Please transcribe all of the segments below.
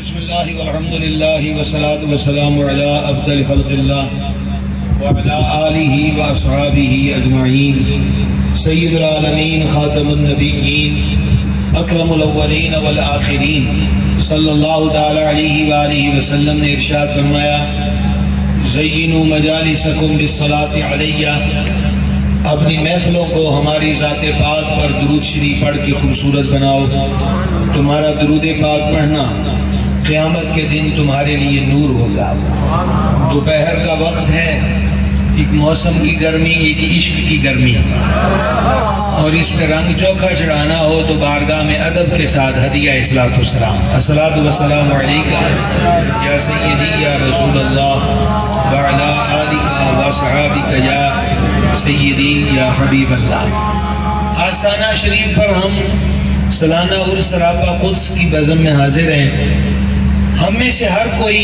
بسم اللہ والحمد للہ والصلاة والسلام علی افضل خلق اللہ وعلی آلہ واصحابہ اجمعین سید العالمین خاتم النبیین اکرم الاولین والآخرین صلی اللہ تعالی علیہ وآلہ وسلم نے ارشاد فرمایا زینوا مجالسکم بالصلاة علیہ، اپنی محفلوں کو ہماری ذات پاک پر درود شریف پڑھ کے خوبصورت بناؤ۔ تمہارا درود پاک پڑھنا قیامت کے دن تمہارے لیے نور ہوگا۔ دوپہر کا وقت ہے، ایک موسم کی گرمی، ایک عشق کی گرمی، اور اس پہ رنگ چوکھا چڑھانا ہو تو بارگاہ میں ادب کے ساتھ ہدیہ اصلاۃ والسلام، الصلاۃ والسلام علیکہ یا سیدی یا رسول اللہ وعلی آلہ وصحابہ یا سیدی یا حبیب اللہ۔ آستانہ شریف پر ہم سالانہ عرس سراپا قدس کی بزم میں حاضر ہیں۔ ہم میں سے ہر کوئی،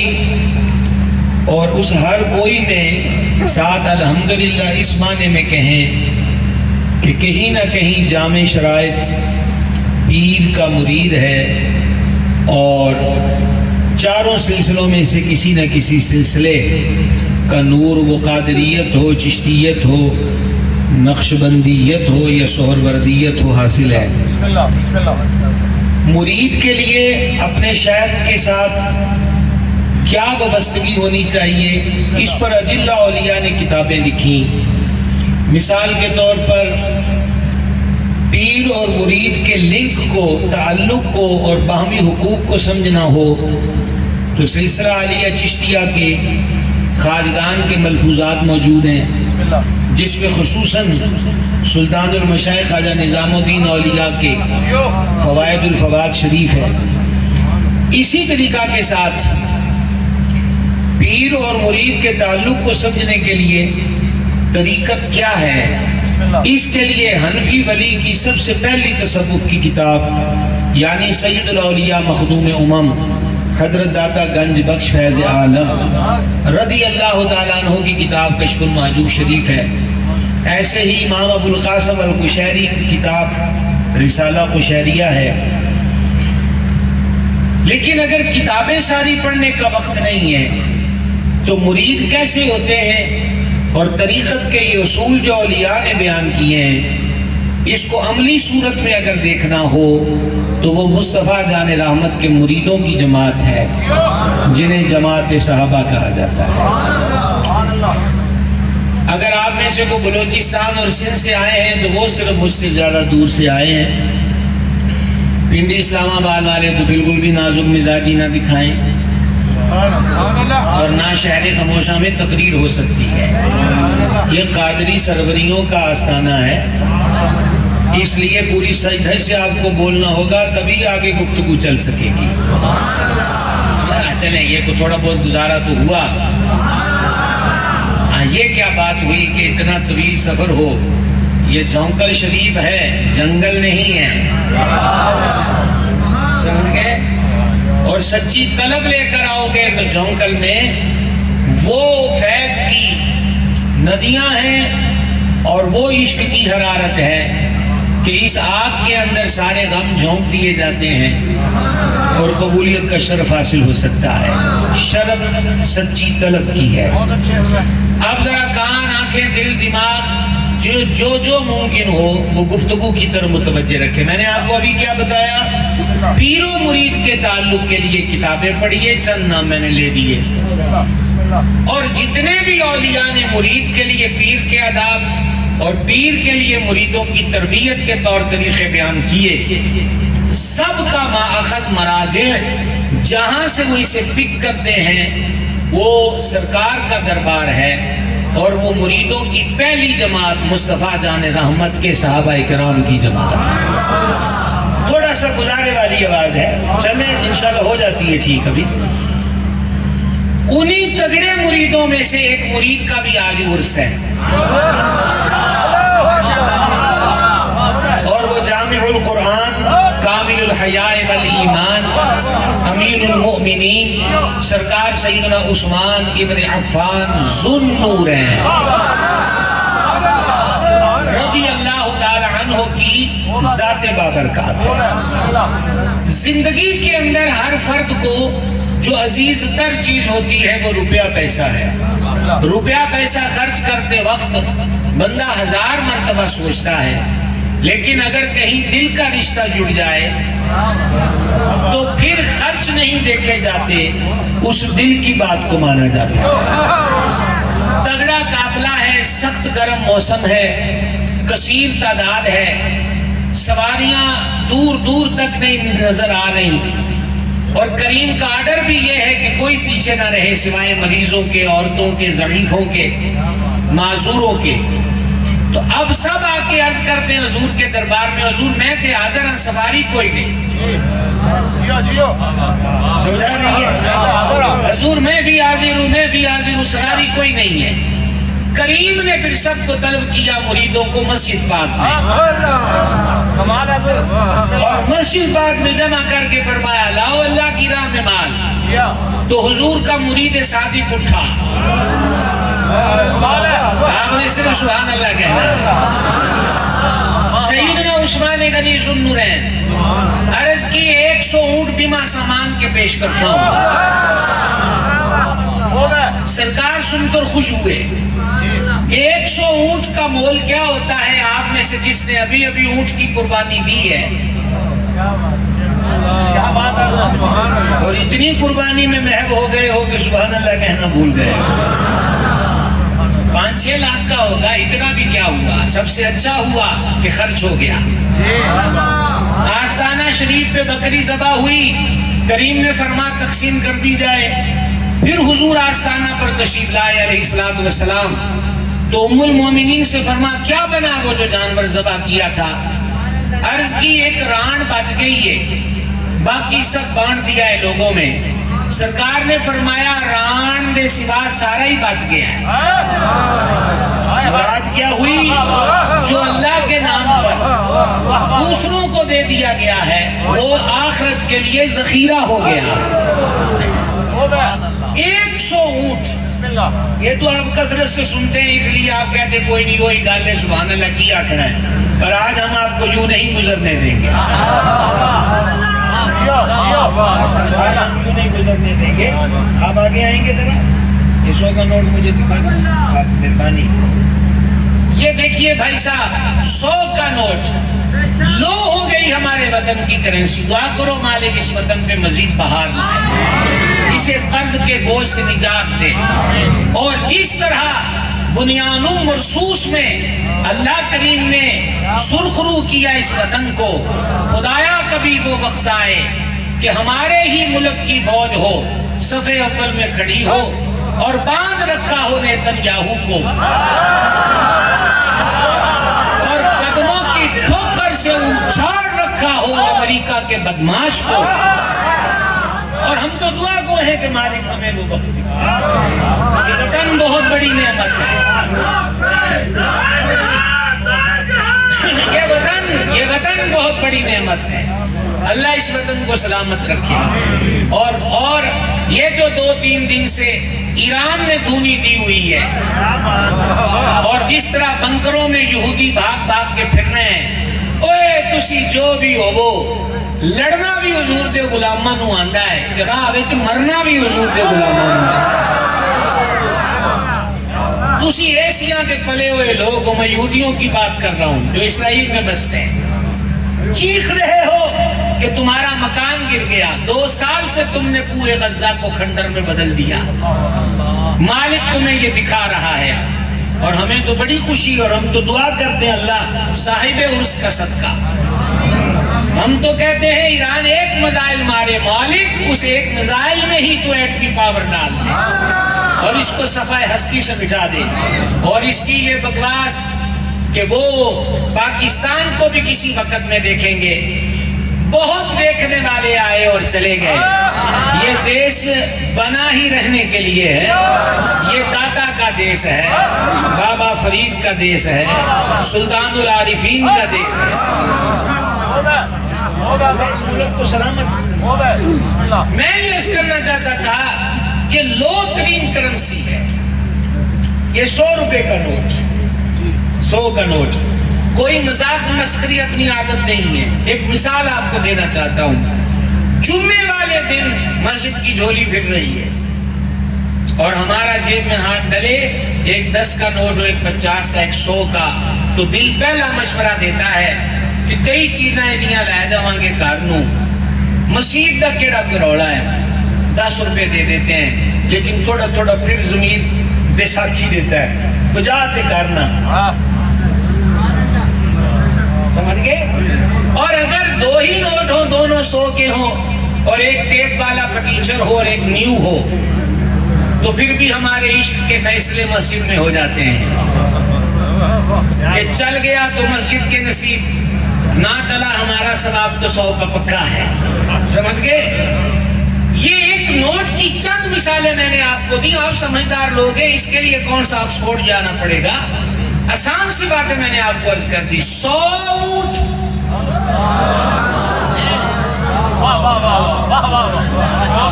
اور اس ہر کوئی میں ساتھ الحمدللہ اس معنی میں کہیں کہ کہیں نہ کہیں جامع شرائط پیر کا مرید ہے، اور چاروں سلسلوں میں سے کسی نہ کسی سلسلے کا نور، وہ قادریت ہو، چشتیت ہو، نقشبندیت ہو یا سہروردیت ہو، حاصل ہے۔ بسم اللہ۔ مرید کے لیے اپنے شیخ کے ساتھ کیا وابستگی ہونی چاہیے، اس پر اجلہ اولیاء نے کتابیں لکھی۔ مثال کے طور پر پیر اور مرید کے لنک کو، تعلق کو اور باہمی حقوق کو سمجھنا ہو تو سلسلہ عالیہ چشتیہ کے خواجگان کے ملفوظات موجود ہیں، جس میں خصوصاً سلطان المشائخ خواجہ نظام الدین اولیاء کے فوائد الفوائد شریف ہے۔ اسی طریقہ کے ساتھ پیر اور مرید کے تعلق کو سمجھنے کے لیے طریقت کیا ہے، اس کے لیے حنفی ولی کی سب سے پہلی تصوف کی کتاب یعنی سید الاولیاء مخدوم امم حضرت داتا گنج بخش فیض عالم رضی اللہ تعالیٰ عنہ کی کتاب کشف المحجوب شریف ہے۔ ایسے ہی امام ابو القاسم القشیری کی کتاب رسالہ قشیریہ ہے۔ لیکن اگر کتابیں ساری پڑھنے کا وقت نہیں ہے تو مرید کیسے ہوتے ہیں، اور طریقت کے یہ اصول جو اولیاء نے بیان کیے ہیں، اس کو عملی صورت میں اگر دیکھنا ہو تو وہ مصطفیٰ جان رحمت کے مریدوں کی جماعت ہے، جنہیں جماعت صحابہ کہا جاتا ہے۔ اگر آپ میں سے کوئی بلوچستان اور سندھ سے آئے ہیں تو وہ صرف مجھ سے زیادہ دور سے آئے ہیں۔ پنڈی اسلام آباد والے تو بالکل بھی نازک مزاجی نہ دکھائیں، اور نہ شہر خموشہ میں تقریر ہو سکتی ہے۔ یہ قادری سروریوں کا آستانہ ہے، اس لیے پوری سجدھج سے آپ کو بولنا ہوگا، تبھی آگے گفتگو چل سکے گی۔ چلیں، یہ کو تھوڑا بہت گزارا تو ہوا۔ یہ کیا بات ہوئی کہ اتنا طویل سفر ہو؟ یہ جھونکل شریف ہے، جنگل نہیں ہے، سمجھ گئے؟ اور سچی طلب لے کر آؤ گے تو جھونکل میں وہ فیض کی ندیاں ہیں اور وہ عشق کی حرارت ہے کہ اس آگ کے اندر سارے غم جھونک دیے جاتے ہیں اور قبولیت کا شرف حاصل ہو سکتا ہے۔ شرط سچی طلب کی ہے۔ اب ذرا کان، آنکھیں، دل، دماغ جو ممکن ہو وہ گفتگو کی طرف متوجہ رکھے۔ میں نے آپ کو ابھی کیا بتایا؟ پیر و مرید کے تعلق کے لیے کتابیں پڑھیے، چند نام میں نے لے دیے، اور جتنے بھی اولیاء نے مرید کے لیے پیر کے آداب اور پیر کے لیے مریدوں کی تربیت کے طور طریقے بیان کیے، سب کا ماخذ مراجع جہاں سے وہ اسے پک کرتے ہیں وہ سرکار کا دربار ہے، اور وہ مریدوں کی پہلی جماعت مصطفیٰ جان رحمت کے صحابہ کرام کی جماعت ہے۔ تھوڑا سا گزارے والی آواز ہے، چلیں انشاءاللہ ہو جاتی ہے ٹھیک۔ ابھی انہی تگڑے مریدوں میں سے ایک مرید کا بھی آج عرس ہے، اور وہ جامع القرآن، کامل الحیاء والایمان، امیر المؤمنین سرکار سیدنا عثمان ابن عفان ذو النور ہیں، رضی اللہ تعالی عنہ کی ذات بابرکات ہے۔ زندگی کے اندر ہر فرد کو جو عزیز تر چیز ہوتی ہے وہ روپیہ پیسہ ہے۔ روپیہ پیسہ خرچ کرتے وقت بندہ 1000 مرتبہ سوچتا ہے، لیکن اگر کہیں دل کا رشتہ جڑ جائے تو پھر خرچ نہیں دیکھے جاتے، اس دل کی بات کو مانا جاتا ہے۔ تگڑا قافلہ ہے، سخت گرم موسم ہے، کثیر تعداد ہے، سواریاں دور دور تک نہیں نظر آ رہی، اور کریم کا آرڈر بھی یہ ہے کہ کوئی پیچھے نہ رہے سوائے مریضوں کے، عورتوں کے، ضعیفوں کے، معذوروں کے۔ تو اب سب آ کے عرض کرتے ہیں حضور کے دربار میں، حضور میں تے حاضر ہوں، سواری کوئی نہیں۔ سمجھا نہیں ہے؟ حضور میں بھی حاضر ہوں، میں بھی حاضر ہوں، سواری کوئی نہیں ہے۔ کریم نے پھر سب کو طلب کیا، مریدوں کو مسجد پاک میں، اور مسجد پاک میں جمع کر کے فرمایا لاؤ اللہ کی راہ میں مال۔ تو حضور کا مرید صادق اٹھا، آپ نے صرف سبحان اللہ کہنا۔ سیدنا عثمان غنی ذو النورین عرض کی 100 اونٹ بیمہ سامان کے پیش کرتا ہوں۔ سرکار سن کر خوش ہوئے۔ 100 اونٹ کا مول کیا ہوتا ہے؟ آپ میں سے جس نے ابھی ابھی اونٹ کی قربانی دی ہے اور اتنی قربانی میں محب ہو گئے ہو کہ سبحان اللہ کہنا بھول گئے، 5-6 لاکھ کا ہوگا، اتنا بھی کیا ہوا، سب سے اچھا ہوا کہ خرچ ہو گیا۔ آستانہ شریف پہ بکری ذبح ہوئی، کریم نے فرما تقسیم کر دی جائے۔ پھر حضور آستانہ پر تشریف لائے علیہ السلام، تو ام المومنین سے فرما کیا بنا وہ جو جانور ذبح کیا تھا؟ عرض کی ایک ران بچ گئی ہے، باقی سب بانٹ دیا ہے لوگوں میں۔ سرکار نے فرمایا ران دے سوا سارا ہی بچ گیا ہے۔ مراد کیا ہوئی؟ جو اللہ کے نام پر دوسروں کو دے دیا گیا ہے وہ آخرت کے لیے ذخیرہ ہو گیا۔ 100 اونٹ، یہ تو آپ کثرت سے سنتے ہیں اس لیے آپ کہتے کوئی نہیں وہی گل ہے، سبحان اللہ کی آخر ہے، پر آج ہم آپ کو یوں نہیں گزرنے دیں گے، نہیں گزرنے دیں گے۔ آپ آگے آئیں گے ذرا، یہ 100 کا نوٹ مجھے دکھانا آپ مہربانی۔ یہ دیکھیے بھائی صاحب، 100 کا نوٹ لو ہو گئی ہمارے وطن کی کرنسی۔ دعا کرو مالک اس وطن پہ مزید بہار لائے، اسے قرض کے بوجھ سے نجات دے، اور جس طرح بنیانم مرصوص میں اللہ کریم نے سرخرو کیا اس وطن کو، خدایا کبھی وہ وقت آئے کہ ہمارے ہی ملک کی فوج ہو، صف اول میں کھڑی ہو اور باندھ رکھا ہو نیتنیاہو کو، اور قدموں کی ٹھوکر سے اچھاڑ رکھا ہو امریکہ کے بدماش کو، اور ہم تو دعا گو ہیں کہ مالک ہمیں وہ وقت دکھائے۔ یہ وطن بہت بڑی نعمت ہے، یہ وطن بہت بڑی نعمت ہے۔ اللہ اس وطن کو سلامت رکھے، اور یہ جو 2-3 دن سے ایران نے دھونی دی ہوئی ہے، اور جس طرح بنکروں میں یہودی بھاگ بھاگ کے پھر رہے ہیں، اوے تسی جو بھی ہو وہ لڑنا بھی حضور دے غلاماں نو آندا ہے، کہ راہ وچ مرنا بھی حضور دے غلاماں نو آندا ہے۔ تسی ایسیاں کے پلے ہوئے لوگ ہو، میں یہودیوں کی بات کر رہا ہوں جو اسرائیل میں بستے ہیں، چیخ رہے ہو کہ تمہارا مکان گر گیا، 2 سال سے تم نے پورے غزہ کو کھنڈر میں بدل دیا، مالک تمہیں یہ دکھا رہا ہے، اور ہمیں تو بڑی خوشی، اور ہم تو دعا کرتے ہیں اللہ صاحب عرس کا صدقہ، ہم تو کہتے ہیں ایران ایک میزائل مارے، مالک اس ایک میزائل میں ہی تو ایٹمی پاور ڈال دے اور اس کو صفحہ ہستی سے مٹا دے، اور اس کی یہ بکواس کہ وہ پاکستان کو بھی کسی وقت میں دیکھیں گے، بہت دیکھنے والے آئے اور چلے گئے، یہ دیش بنا ہی رہنے کے لیے ہے، یہ داتا کا دیش ہے، بابا فرید کا دیش ہے، سلطان العارفین کا دیش ہے، اس ملک کو سلامت۔ میں یہ اس کرنا چاہتا تھا کہ لو ترین کرنسی ہے یہ 100 روپے کا نوٹ، 100 کا نوٹ، کوئی مذاق مسخری اپنی عادت نہیں ہے. ایک مثال آپ کو دینا چاہتا ہوں. جمعے والے دن مسجد کی جھولی پھر رہی ہے اور ہمارا جیب میں ہاتھ ڈلے ایک 10 کا نوٹ ہو، ایک 50 کا، ایک 100 کا، تو دل پہلا مشورہ دیتا ہے کہ کئی چیزیں دیا لے جاؤں گے کارنوں. مسجد کا کیڑا کوئی روڑا ہے، 10 روپے دے دیتے ہیں، لیکن تھوڑا تھوڑا پھر ضمیر بے ساکھی دیتا ہے، بجاتے کرنا. سمجھ گئے؟ اور اگر 2 ہی نوٹ ہو، دونوں 100 کے ہوں، اور ایک ٹیپ والا پٹیچر ہو اور ایک نیو ہو، تو پھر بھی ہمارے عشق کے فیصلے مسجد میں ہو جاتے ہیں کہ چل گیا تو مسجد کے نصیب، نہ چلا ہمارا ثواب تو 100 کا پکا ہے. سمجھ گئے؟ یہ ایک نوٹ کی چند مثالیں میں نے آپ کو دی. آپ سمجھدار لوگ ہیں، اس کے لیے کون سا آکسفورڈ جانا پڑے گا؟ آسان سی باتیں میں نے آپ کو عرض کر دی. 100 اونٹ،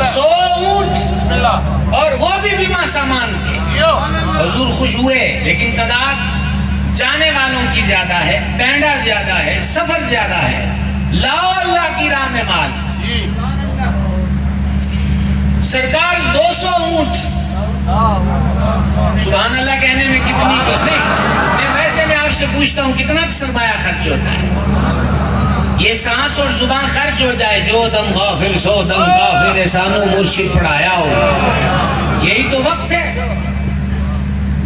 100 اونٹ، اور وہ بھی بیمہ سامان تھے. حضور خوش ہوئے، لیکن تعداد جانے والوں کی زیادہ ہے، پینڈا زیادہ ہے، سفر زیادہ ہے. لاؤ اللہ کی راہ میں مال. سرکار 200 اونٹ، سبحان اللہ کہنے میں کتنی نہیں، میں آپ سے پوچھتا ہوں کتنا سرمایہ خرچ ہوتا ہے؟ یہ سانس اور زبان خرچ ہو جائے، جو دم غافل سو دم کافر، سانو مرشد پڑھایا ہو، یہی تو وقت ہے.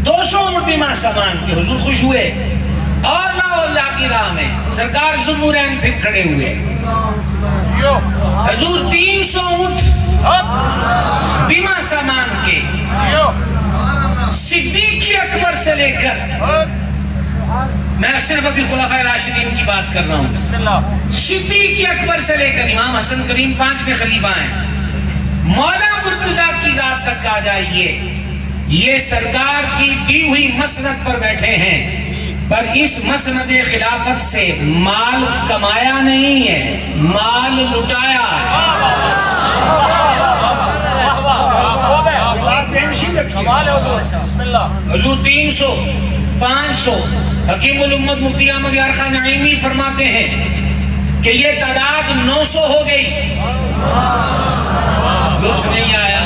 200 اونٹ بیمہ سامان کے. حضور خوش ہوئے اور لاؤ اللہ کی راہ میں. سرکار ذوالنورین پھر کھڑے ہوئے. حضور 300 اونٹ بیمہ سامان کے. صدیق اکبر سے لے کر، میں صرف ابھی خلفائے راشدین کی بات کر رہا ہوں، صدیق اکبر سے لے کر امام حسن کریم 5ویں خلیفہ ہیں، مولا مرتضیٰ کی ذات تک آ جائیے. یہ سرکار کی دی ہوئی مسند پر بیٹھے ہیں، پر اس مسند خلافت سے مال کمایا نہیں ہے، مال لٹایا ہے. حضور 300، 500. حکیم الامت مفتی احمد یار خان نعیمی فرماتے ہیں کہ یہ تعداد 900 ہو گئی. لطف نہیں آیا؟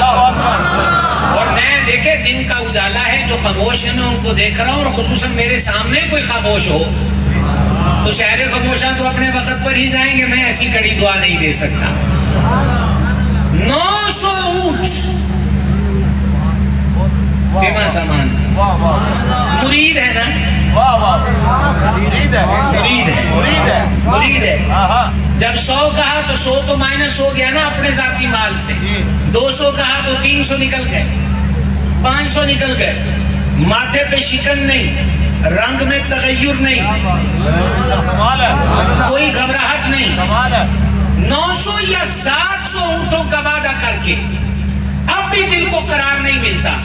اور میں دیکھے دن کا اجالا ہے، جو خاموش ہے میں ان کو دیکھ رہا ہوں، اور خصوصاً میرے سامنے کوئی خاموش ہو تو شہر خاموشہ تو اپنے وقت پر ہی جائیں گے، میں ایسی کڑی دعا نہیں دے سکتا. 900 اونٹ بیمہ سامان. مرید ہے نا؟ مرید ہے. جب 100 کہا تو 100 تو مائنس ہو گیا نا اپنے ذاتی مال سے. 200 کہا تو 300 نکل گئے، 500 نکل گئے. ماتھے پہ شکن نہیں، رنگ میں تغیر نہیں، کوئی گھبراہٹ نہیں. 900 یا 700 اونٹوں کا وعدہ کر کے اب بھی دل کو قرار نہیں ملتا.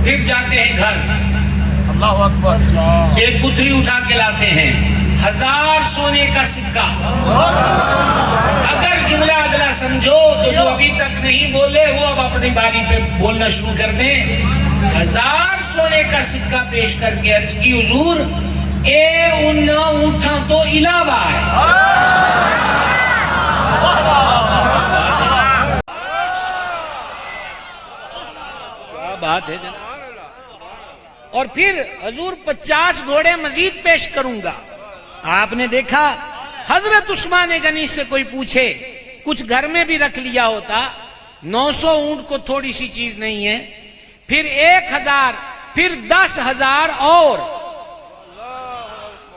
پھر جاتے ہیں گھر، اللہ اکبر، ایک گتھری اٹھا کے لاتے ہیں، 1000 سونے کا سکہ. اگر جملہ اگلا سمجھو تو جو ابھی تک نہیں بولے وہ اب اپنی باری پہ بولنا شروع کر دیں. 1000 سونے کا سکہ پیش کر کے عرض کی، حضور اے ان اونٹاں تو علاوہ ہے. بات ہے جناب. اور پھر حضور 50 گھوڑے مزید پیش کروں گا. آپ نے دیکھا حضرت عثمان غنی سے کوئی پوچھے، کچھ گھر میں بھی رکھ لیا ہوتا. 900 اونٹ کو تھوڑی سی چیز نہیں ہے. پھر 1000، پھر 10,000 اور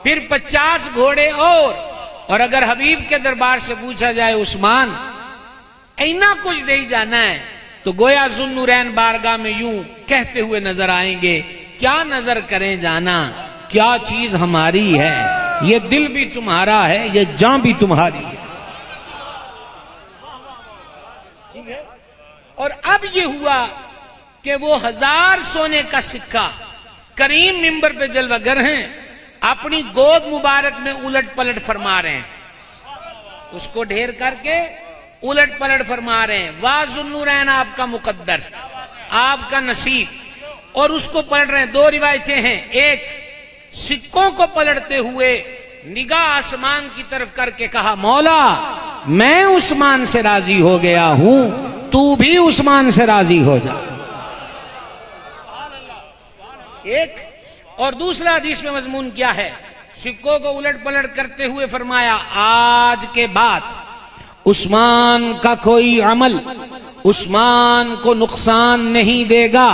پھر 50 گھوڑے اور اگر حبیب کے دربار سے پوچھا جائے عثمان اینا کچھ دے ہی جانا ہے، تو گویا ذوالنورین بارگاہ میں یوں کہتے ہوئے نظر آئیں گے، کیا نظر کریں جانا، کیا چیز ہماری ہے، یہ دل بھی تمہارا ہے، یہ جان بھی تمہاری ہے. اور اب یہ ہوا کہ وہ 1000 سونے کا سکہ کریم منبر پہ جلوہ گر ہیں، اپنی گود مبارک میں الٹ پلٹ فرما رہے ہیں، اس کو ڈھیر کر کے الٹ پلٹ فرما رہے ہیں. واہ ذوالنورین آپ کا مقدر، آپ کا نصیب، اور اس کو پڑھ رہے ہیں. 2 روایتیں ہیں، ایک سکوں کو پلٹتے ہوئے نگاہ آسمان کی طرف کر کے کہا مولا میں عثمان سے راضی ہو گیا ہوں تو بھی عثمان سے راضی ہو جا. ایک اور دوسرا حدیث میں مضمون کیا ہے؟ سکوں کو الٹ پلٹ کرتے ہوئے فرمایا آج کے بعد عثمان کا کوئی عمل عثمان کو نقصان نہیں دے گا.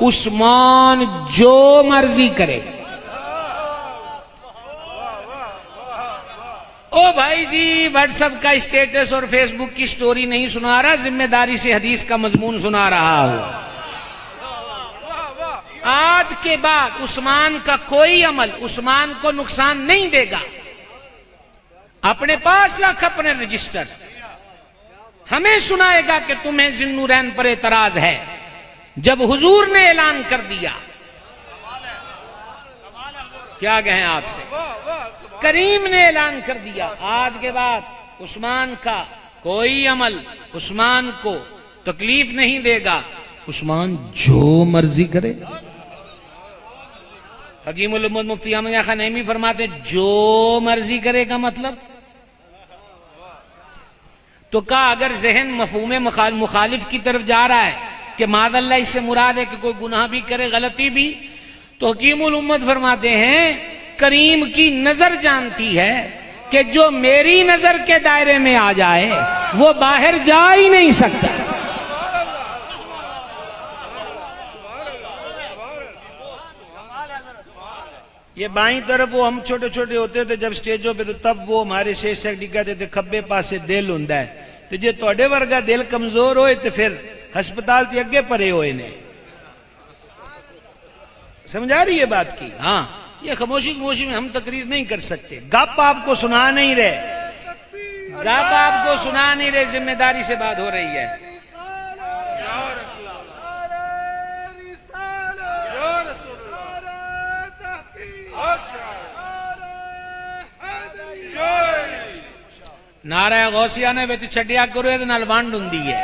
عثمان جو مرضی کرے. او بھائی جی واٹس ایپ کا اسٹیٹس اور فیس بک کی سٹوری نہیں سنا رہا، ذمہ داری سے حدیث کا مضمون سنا رہا ہوں. آج کے بعد عثمان کا کوئی عمل عثمان کو نقصان نہیں دے گا. اپنے پاس رکھ اپنے رجسٹر. ہمیں سنائے گا کہ تمہیں ذی النورین پر اعتراض ہے. جب حضور نے اعلان کر دیا، کیا کہیں آپ سے، کریم نے اعلان کر دیا آج کے بعد عثمان کا کوئی عمل عثمان کو تکلیف نہیں دے گا، عثمان جو مرضی کرے. حکیم الامت مفتی احمد یحییٰ خان نعیمی فرماتے جو مرضی کرے کا مطلب تو کہا اگر ذہن مفہوم مخالف کی طرف جا رہا ہے کہ معاذ اللہ اس سے مراد ہے کہ کوئی گناہ بھی کرے غلطی بھی، تو حکیم الامت فرماتے ہیں کریم کی نظر جانتی ہے کہ جو میری نظر کے دائرے میں آ جائے وہ باہر جا ہی نہیں سکتا. یہ بائیں طرف وہ ہم چھوٹے چھوٹے ہوتے تھے جب سٹیجوں پہ، تو تب وہ ہمارے شیخ شیخ کہتے تھے کھبے پاسے دل ہوندا ہے، تو جے تواڈے ورگا دل کمزور ہوئے تو پھر ہسپتال تے اگے پرے ہوئے نے. سمجھا رہی ہے بات کی؟ ہاں یہ خاموشی میں ہم تقریر نہیں کر سکتے. گپ آپ کو سنا نہیں رہے، ذمہ داری سے بات ہو رہی ہے. نعرہ غوثیہ نے وچ چھڈیا کرو تے نال ونڈ ہوندی ہے.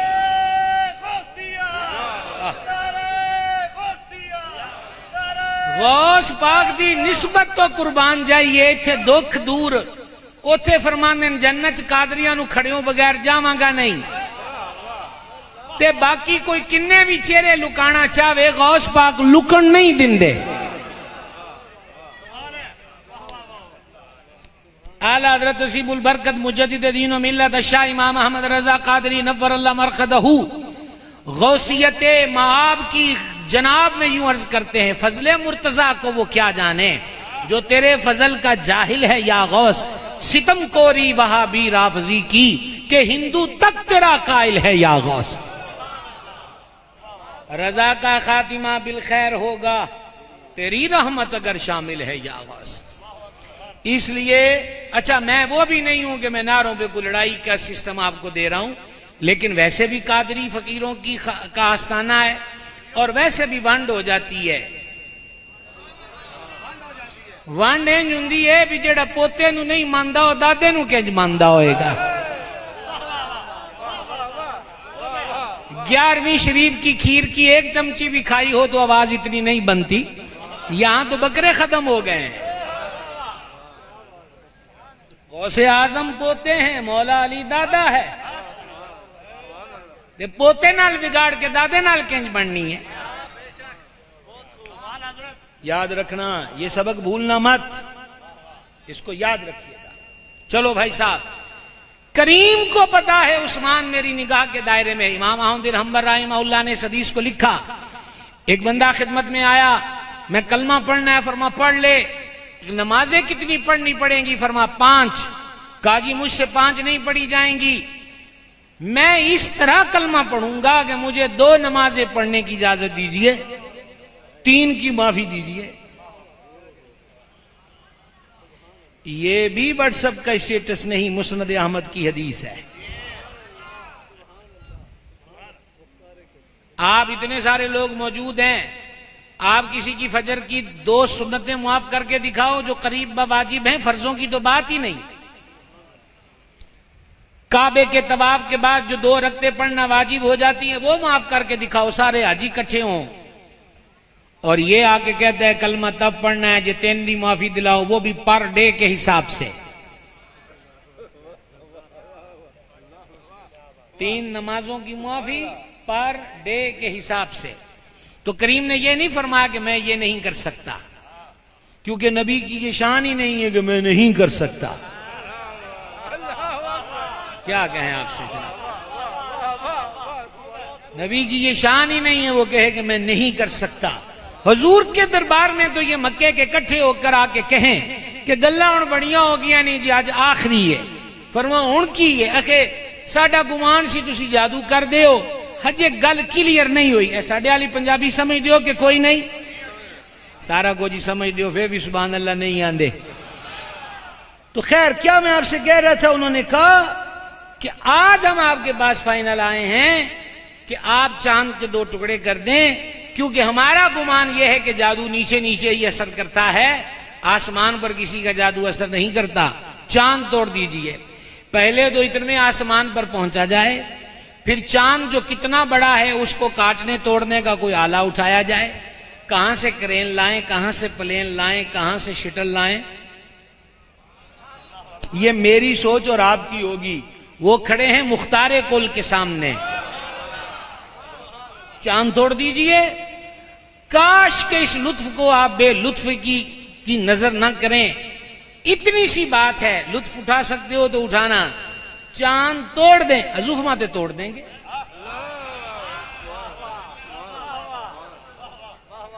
غوث پاک دی نسبت تو قربان جائیے، ایتھے دکھ دور اوتھے فرماندے جنت قادریاں نو کھڑیوں بغیر جاواں گا نہیں، تے باقی کوئی کنے بھی چہرے لکانا چاہے غوث پاک لکن نہیں دیندے. اعلی حضرت نصیب البرکت مجدد دین و ملت شاہ امام احمد رضا قادری نور اللہ مرقدہ غوثیت معاب کی جناب میں یوں عرض کرتے ہیں فضل مرتضیٰ کو وہ کیا جانے جو تیرے فضل کا جاہل ہے یا غوث، ستم کوری وہابی رافضی کی کہ ہندو تک تیرا قائل ہے یا غوث. رضا کا خاتمہ بالخیر ہوگا تیری رحمت اگر شامل ہے یا غوث. اس لیے اچھا میں وہ بھی نہیں ہوں کہ میں نعروں پہ کوئی لڑائی کا سسٹم آپ کو دے رہا ہوں، لیکن ویسے بھی قادری فقیروں کی کا آستانہ ہے اور ویسے بھی ونڈ ہو جاتی ہے. ونڈ انج ہوندی ہے بھی جڑا پوتے نو نہیں ماندا او دادے نو کنج ماندا ہوئے گا. 11ویں شریف کی کھیر کی ایک چمچی بھی کھائی ہو تو آواز اتنی نہیں بنتی، یہاں تو بکرے ختم ہو گئے ہیں. غوث اعظم پوتے ہیں، مولا علی دادا ہے، پوتے نال بگاڑ کے دادے نال کنج بننی ہے. یاد رکھنا یہ سبق بھولنا مت، اس کو یاد رکھیے گا. چلو بھائی صاحب، کریم کو پتا ہے عثمان میری نگاہ کے دائرے میں. امام احمد بن حنبل رحمہ اللہ نے اس حدیث کو لکھا. ایک بندہ خدمت میں آیا، میں کلمہ پڑھنا ہے، فرما پڑھ لے. نمازیں کتنی پڑھنی پڑیں گی؟ فرما 5. کہا جی مجھ سے 5 نہیں پڑھی جائیں گی، میں اس طرح کلمہ پڑھوں گا کہ مجھے 2 نمازیں پڑھنے کی اجازت دیجئے، 3 کی معافی دیجئے. یہ بھی واٹس ایپ کا اسٹیٹس نہیں، مسند احمد کی حدیث ہے. آپ اتنے سارے لوگ موجود ہیں، آپ کسی کی فجر کی 2 سنتیں معاف کر کے دکھاؤ جو قریب بواجب ہیں، فرضوں کی تو بات ہی نہیں. کعبے کے طواف کے بعد جو 2 رکعتیں پڑھنا واجب ہو جاتی ہیں وہ معاف کر کے دکھاؤ، سارے حاجی اکٹھے ہوں اور یہ آ کے کہتا ہے کلمہ تب پڑھنا ہے جتنے دی معافی دلاؤ، وہ بھی پر ڈے کے حساب سے، 3 نمازوں کی معافی پر ڈے کے حساب سے۔ تو کریم نے یہ نہیں فرمایا کہ میں یہ نہیں کر سکتا، کیونکہ نبی کی یہ شان ہی نہیں ہے کہ میں نہیں کر سکتا۔ کیا کہیں آپ سے جناب، نبی کی یہ شان ہی نہیں ہے وہ کہے کہ میں نہیں کر سکتا۔ حضور کے دربار میں تو یہ مکے کے کٹھے ہو کر آ کے کہیں کہ گلا ہن بڑیاں ہو گیا نہیں جی، آج آخری ہے، فرما ہن کی ہے اکھے ساڈا گمان سی تسی جادو کر دیو، ہجے گل کلیئر نہیں ہوئی۔ اے ساڈے والی پنجابی سمجھ دیو کہ کوئی نہیں، سارا کو جی سمجھ دیو، پھر بھی سبحان اللہ نہیں آندے۔ تو خیر کیا میں آپ سے کہہ رہا تھا، انہوں نے کہا کہ آج ہم آپ کے پاس فائنل آئے ہیں کہ آپ چاند کے 2 ٹکڑے کر دیں، کیونکہ ہمارا گمان یہ ہے کہ جادو نیچے نیچے ہی اثر کرتا ہے، آسمان پر کسی کا جادو اثر نہیں کرتا۔ چاند توڑ دیجئے، پہلے تو اتنے آسمان پر پہنچا جائے، پھر چاند جو کتنا بڑا ہے اس کو کاٹنے توڑنے کا کوئی آلہ اٹھایا جائے، کہاں سے کرین لائیں، کہاں سے پلین لائیں، کہاں سے شٹل لائیں، یہ میری سوچ اور آپ کی ہوگی۔ وہ کھڑے ہیں مختار کل کے سامنے، چاند توڑ دیجئے۔ کاش کہ اس لطف کو آپ بے لطف کی نظر نہ کریں، اتنی سی بات ہے، لطف اٹھا سکتے ہو تو اٹھانا، چاند توڑ دیں، حضور فرماتے توڑ دیں گے۔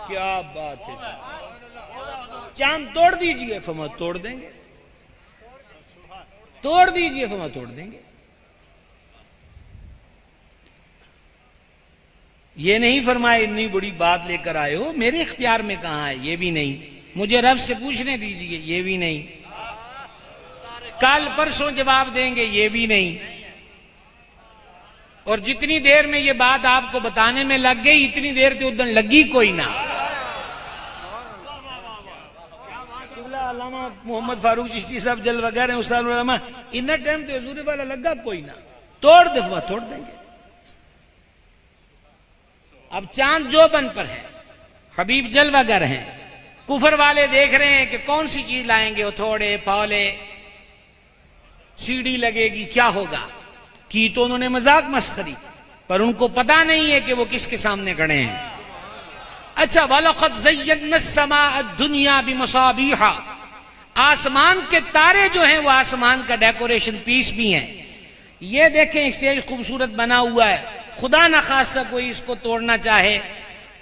کیا بات ہے، چاند توڑ دیجئے، فرما توڑ دیں گے، توڑ دیجئے، فرما توڑ دیں گے۔ یہ نہیں فرمایا اتنی بڑی بات لے کر آئے ہو، میرے اختیار میں کہاں ہے، یہ بھی نہیں، مجھے رب سے پوچھنے دیجئے، یہ بھی نہیں، کل پرسوں جواب دیں گے، یہ بھی نہیں۔ اور جتنی دیر میں یہ بات آپ کو بتانے میں لگ گئی، اتنی دیر تو ادھر لگی کوئی نہ۔ علامہ محمد فاروق چشتی صاحب جل وغیرہ ہیں، استاد علماء، انہا ٹائم تو حضور والا لگا کوئی نہ، توڑ دفعہ توڑ دیں گے۔ اب چاند جو بن پر ہے، حبیب جلوہ گر ہیں، کفر والے دیکھ رہے ہیں کہ کون سی چیز لائیں گے، تھوڑے پولے، سیڑھی لگے گی، کیا ہوگا، کی تو انہوں نے مذاق مسخری، پر ان کو پتا نہیں ہے کہ وہ کس کے سامنے کھڑے ہیں۔ اچھا، وَلَقَدْ زَيَّنَّا السَّمَاءَ الدُّنْيَا بِمَصَابِيحَ، آسمان کے تارے جو ہیں وہ آسمان کا ڈیکوریشن پیس بھی ہیں۔ یہ دیکھیں اسٹیج خوبصورت بنا ہوا ہے، خدا نخواستہ کوئی اس کو توڑنا چاہے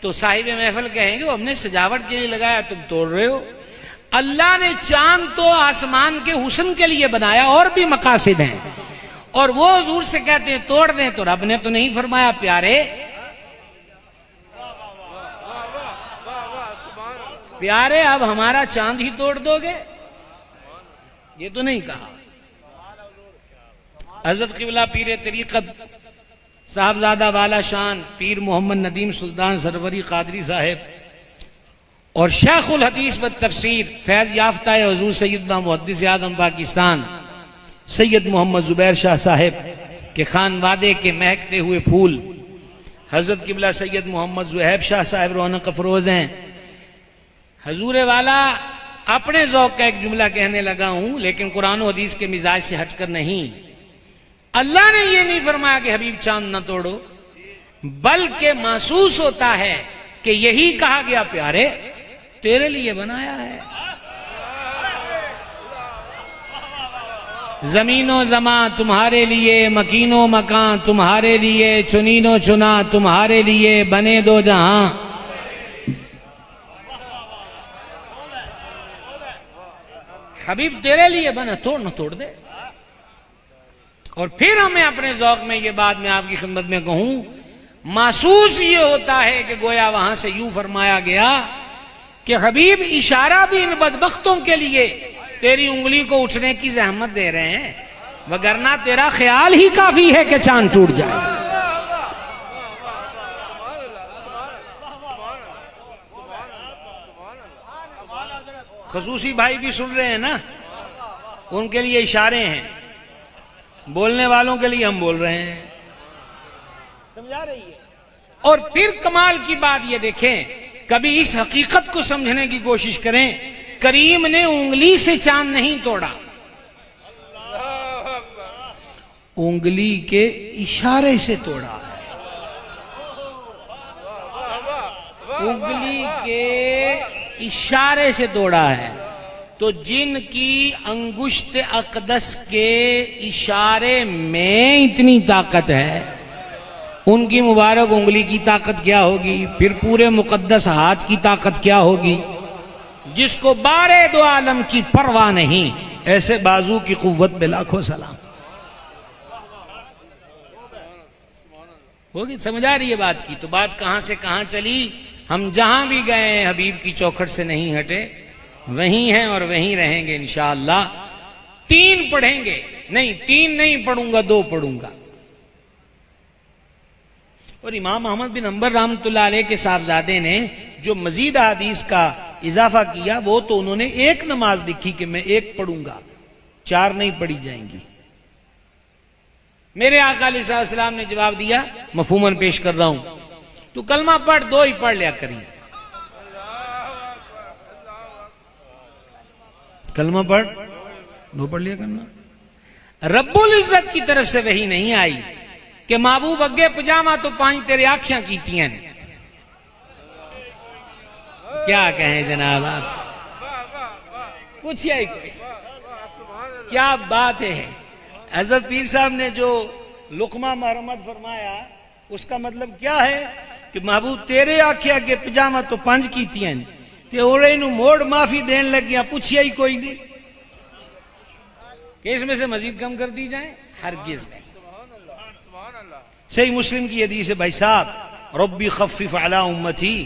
تو صاحب محفل کہیں گے وہ ہم نے سجاوٹ کے لیے لگایا، تم توڑ رہے ہو۔ اللہ نے چاند تو آسمان کے حسن کے لیے بنایا، اور بھی مقاصد ہیں، اور وہ حضور سے کہتے ہیں توڑ دیں، تو رب نے تو نہیں فرمایا پیارے پیارے اب ہمارا چاند ہی توڑ دو گے، یہ تو نہیں کہا۔ حضرت قبلہ پیر طریقت صاحبزادہ والا شان پیر محمد ندیم سلطان سروری قادری صاحب اور شیخ الحدیث و تفسیر فیض یافتہ حضور سیدنا محدث اعظم پاکستان سید محمد زبیر شاہ صاحب کے خانوادے کے مہکتے ہوئے پھول حضرت قبلہ سید محمد زہیب شاہ صاحب رونق افروز ہیں۔ حضور والا اپنے ذوق کا ایک جملہ کہنے لگا ہوں، لیکن قرآن و حدیث کے مزاج سے ہٹ کر نہیں۔ اللہ نے یہ نہیں فرمایا کہ حبیب چاند نہ توڑو، بلکہ محسوس ہوتا ہے کہ یہی کہا گیا پیارے تیرے لیے بنایا ہے۔ زمین و زمان تمہارے لیے، مکین و مکان تمہارے لیے، چنین و چنا تمہارے لیے، بنے دو جہاں۔ حبیب تیرے لیے بنا، توڑ نہ توڑ دے۔ اور پھر ہمیں اپنے ذوق میں یہ بات میں آپ کی خدمت میں کہوں، محسوس یہ ہوتا ہے کہ گویا وہاں سے یوں فرمایا گیا کہ حبیب اشارہ بھی ان بدبختوں کے لیے تیری انگلی کو اٹھنے کی زحمت دے رہے ہیں، وگرنہ تیرا خیال ہی کافی ہے کہ چاند ٹوٹ جائے۔ خصوصی بھائی بھی سن رہے ہیں نا، ان کے لیے اشارے ہیں، بولنے والوں کے لیے ہم بول رہے ہیں، سمجھا رہی ہے۔ اور پھر کمال کی بات یہ دیکھیں کبھی اس حقیقت کو سمجھنے کی کوشش کریں، کریم نے انگلی سے چاند نہیں توڑا، انگلی کے اشارے سے توڑا ہے، انگلی کے اشارے سے توڑا ہے۔ تو جن کی انگشت اقدس کے اشارے میں اتنی طاقت ہے، ان کی مبارک انگلی کی طاقت کیا ہوگی، پھر پورے مقدس ہاتھ کی طاقت کیا ہوگی، جس کو بارے دو عالم کی پرواہ نہیں، ایسے بازو کی قوت پہ لاکھوں سلام۔ ہوگی سمجھ آ رہی ہے بات کی؟ تو بات کہاں سے کہاں چلی، ہم جہاں بھی گئے ہیں حبیب کی چوکھٹ سے نہیں ہٹے، وہیں ہیں اور وہیں رہیں گے انشاءاللہ۔ 3 پڑھیں گے، نہیں 3 نہیں پڑھوں گا، 2 پڑھوں گا۔ اور امام احمد بن حنبل رحمۃ اللہ علیہ کے صاحبزادے نے جو مزید حدیث کا اضافہ کیا، وہ تو انہوں نے 1 نماز لکھی کہ میں 1 پڑھوں گا، 4 نہیں پڑھی جائیں گی۔ میرے آقا علیہ السلام نے جواب دیا، مفہوماً پیش کر رہا ہوں، تو کلمہ پڑھ 2 ہی پڑھ لیا کریں، کلمہ پڑھ 2 پڑھ لیا کرنا۔ رب العزت کی طرف سے وحی نہیں آئی کہ محبوب اگے پجامہ تو 5 تیرے آنکھیاں کیتی ہیں، کیا کہیں جناب آپ سے، پوچھئے ہی کوئی، کیا بات ہے۔ حضرت پیر صاحب نے جو لقمہ مرحمت فرمایا، اس کا مطلب کیا ہے کہ محبوب تیرے آنکھیں اگے پجامہ تو 5 کیتی ہیں، تے اوڑے انہوں موڑ معافی دین لگیاں، پوچھئے ہی کوئی نہیں کہ اس میں سے مزید کم کر دی جائیں، ہرگز نہیں۔ صحیح مسلم کی حدیث ہے بھائی صاحب، ربی خفف علی امتی،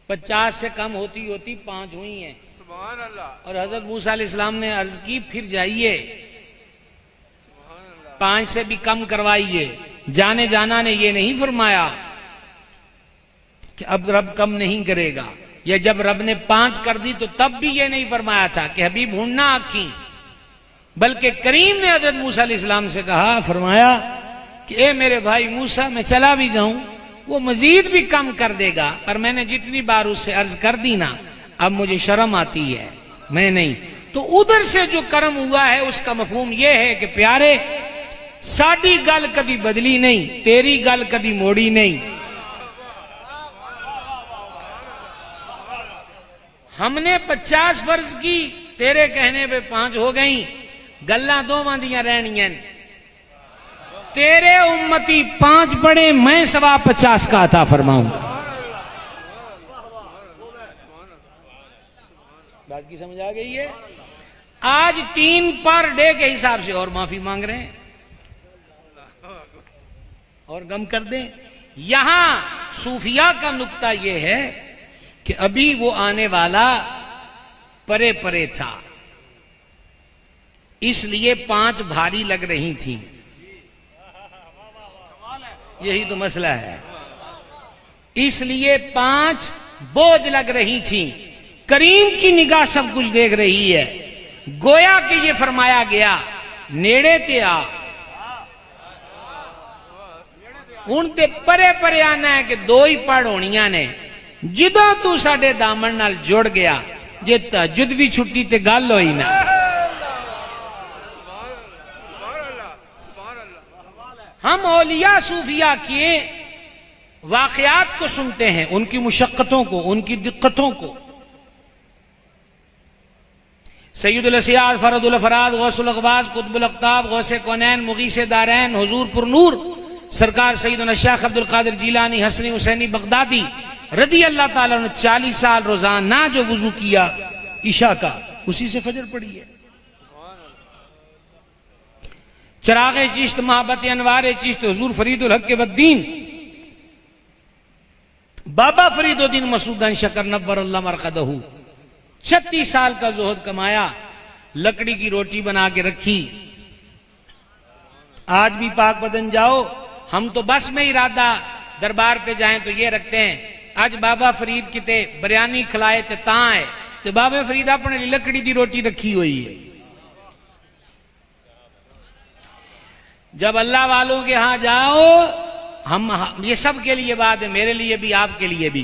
50 سے کم ہوتی 5 ہوئی ہیں، اور حضرت موسیٰ علیہ السلام نے عرض کی پھر جائیے 5 سے بھی کم کروائیے۔ جانے جانا نے یہ نہیں فرمایا کہ اب رب کم نہیں کرے گا، یا جب رب نے 5 کر دی تو تب بھی یہ نہیں فرمایا تھا کہ حبیب ہننا آنکھیں، بلکہ کریم نے حضرت موسیٰ علیہ السلام سے کہا، فرمایا کہ اے میرے بھائی موسیٰ، میں چلا بھی جاؤں وہ مزید بھی کم کر دے گا، پر میں نے جتنی بار اس سے عرض کر دی نا، اب مجھے شرم آتی ہے، میں نہیں۔ تو ادھر سے جو کرم ہوا ہے اس کا مفہوم یہ ہے کہ پیارے، ساڈی گل کدی بدلی نہیں، تیری گل کدی موڑی نہیں، ہم نے 50 فرض کی، تیرے کہنے پہ 5 ہو گئیں، گلاں دوواں دیاں رہنیاں، تیرے امتی 5 پڑھے، میں سوا 50 کا عطا فرماؤں گا۔ بات کی سمجھ آ گئی ہے؟ آج 3 پر ڈے کے حساب سے اور معافی مانگ رہے ہیں، اور غم کر دیں۔ یہاں صوفیاء کا نقطہ یہ ہے کہ ابھی وہ آنے والا پرے پرے تھا، اس لیے 5 بھاری لگ رہی تھیں، یہی تو مسئلہ ہے، اس لیے 5 بوجھ لگ رہی تھیں۔ کریم کی نگاہ سب کچھ دیکھ رہی ہے، گویا کہ یہ فرمایا گیا نیڑے تے آ، ان تے پرے پرے آنا ہے کہ 2 ہی پڑھ ہونیاں نے، جدوں تو ساڈے دامن نال جڑ گیا، جے تہجد بھی چھٹی تے گل ہوئی نا۔ ہم اولیاء صوفیاء کے واقعات کو سنتے ہیں، ان کی مشقتوں کو، ان کی دقتوں کو۔ سید الاسیاد، فرد الافراد، غوث الاغواث، قطب الاقطاب، غوث کونین، مغیث دارین، حضور پر نور سرکار سیدنا شیخ عبد القادر جیلانی حسنی حسینی بغدادی رضی اللہ تعالیٰ نے 40 سال روزانہ جو وضو کیا عشاء کا، اسی سے فجر پڑی ہے۔ چراغ چشت، محبت انوار چشت، حضور فرید الحق والدین، بابا فرید الدین مسعودان شکر نبر اللہ مرقدہ، 36 سال کا زہد کمایا، لکڑی کی روٹی بنا کے رکھی۔ آج بھی پاک بدن جاؤ، ہم تو بس میں ارادہ دربار پہ جائیں تو یہ رکھتے ہیں، آج بابا فرید کتے بریانی کھلائے تے تاں ہے، تو بابا فرید اپنے لکڑی دی روٹی رکھی ہوئی ہے۔ جب اللہ والوں کے ہاں جاؤ، ہم یہ سب کے لیے بات ہے، میرے لیے بھی آپ کے لیے بھی،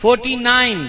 49,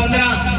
15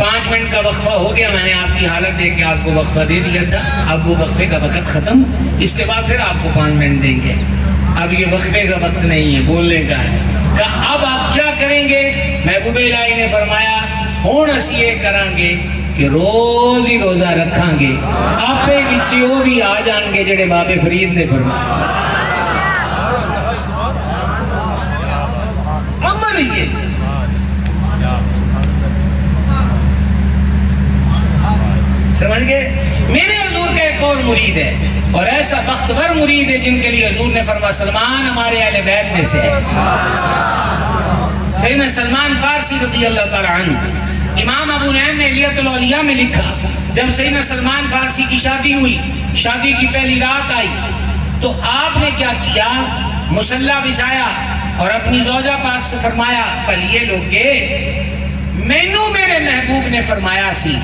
5 منٹ کا وقفہ ہو گیا، میں نے آپ کی حالت دیکھ کے آپ کو وقفہ دے دیا تھا، اب وہ وقفے کا وقت ختم، اس کے بعد پھر آپ کو 5 منٹ دیں گے، اب یہ وقفے کا وقت نہیں ہے، بولنے کا ہے۔ کہا اب آپ کیا کریں گے؟ محبوب الہی نے فرمایا ہون اسی یہ کریں گے کہ روز ہی روزہ رکھاں گے، آپے بچے وہ بھی آ جان گے جڑے بابے فرید نے فرمایا۔ امر یہ سمجھ گئے؟ میرے حضور کا ایک اور مرید ہے، اور ایسا بختور مرید ہے جن کے لیے حضور نے فرمایا سلمان ہمارے اہل بیت میں سے ہے۔ سیدنا سلمان فارسی رضی اللہ تعالیٰ عنہ، امام ابو نعیم نے الیت الاولیاء میں لکھا، جب سیدنا سلمان فارسی کی شادی ہوئی، شادی کی پہلی رات آئی تو آپ نے کیا کیا؟ مصلی بچھایا اور اپنی زوجہ پاک سے فرمایا پلیے لوگے مینوں میرے محبوب نے فرمایا سی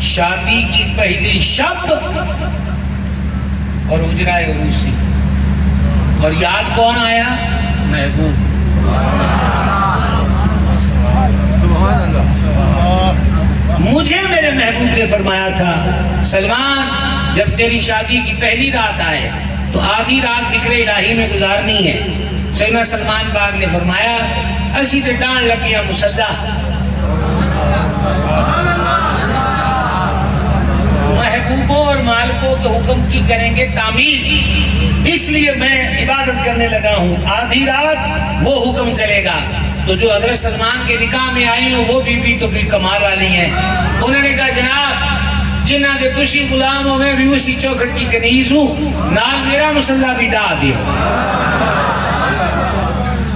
شادی کی پہلی شب اور اجرا عروسی، اور یاد کون آیا؟ محبوب۔ مجھے میرے محبوب نے فرمایا تھا سلمان جب تیری شادی کی پہلی رات آئے تو آدھی رات ذکر الہی میں گزارنی ہے۔ سیدنا سلمان باغ نے فرمایا اسی تے ڈان لگیا مسلح، محبوبوں اور مالکوں کے حکم کی کریں گے تعمیل، اس لیے میں عبادت کرنے لگا ہوں، آدھی رات وہ حکم چلے گا۔ تو جو حضرت سلمان کے نکاح میں آئی ہوں وہ بی تو بھی کمال والی ہیں، انہوں نے کہا جناب جنہ دے تشی غلام ہو میں بھی اسی چوکھٹ کی کنیز ہوں، نال میرا مسلح بھی ڈا دیو۔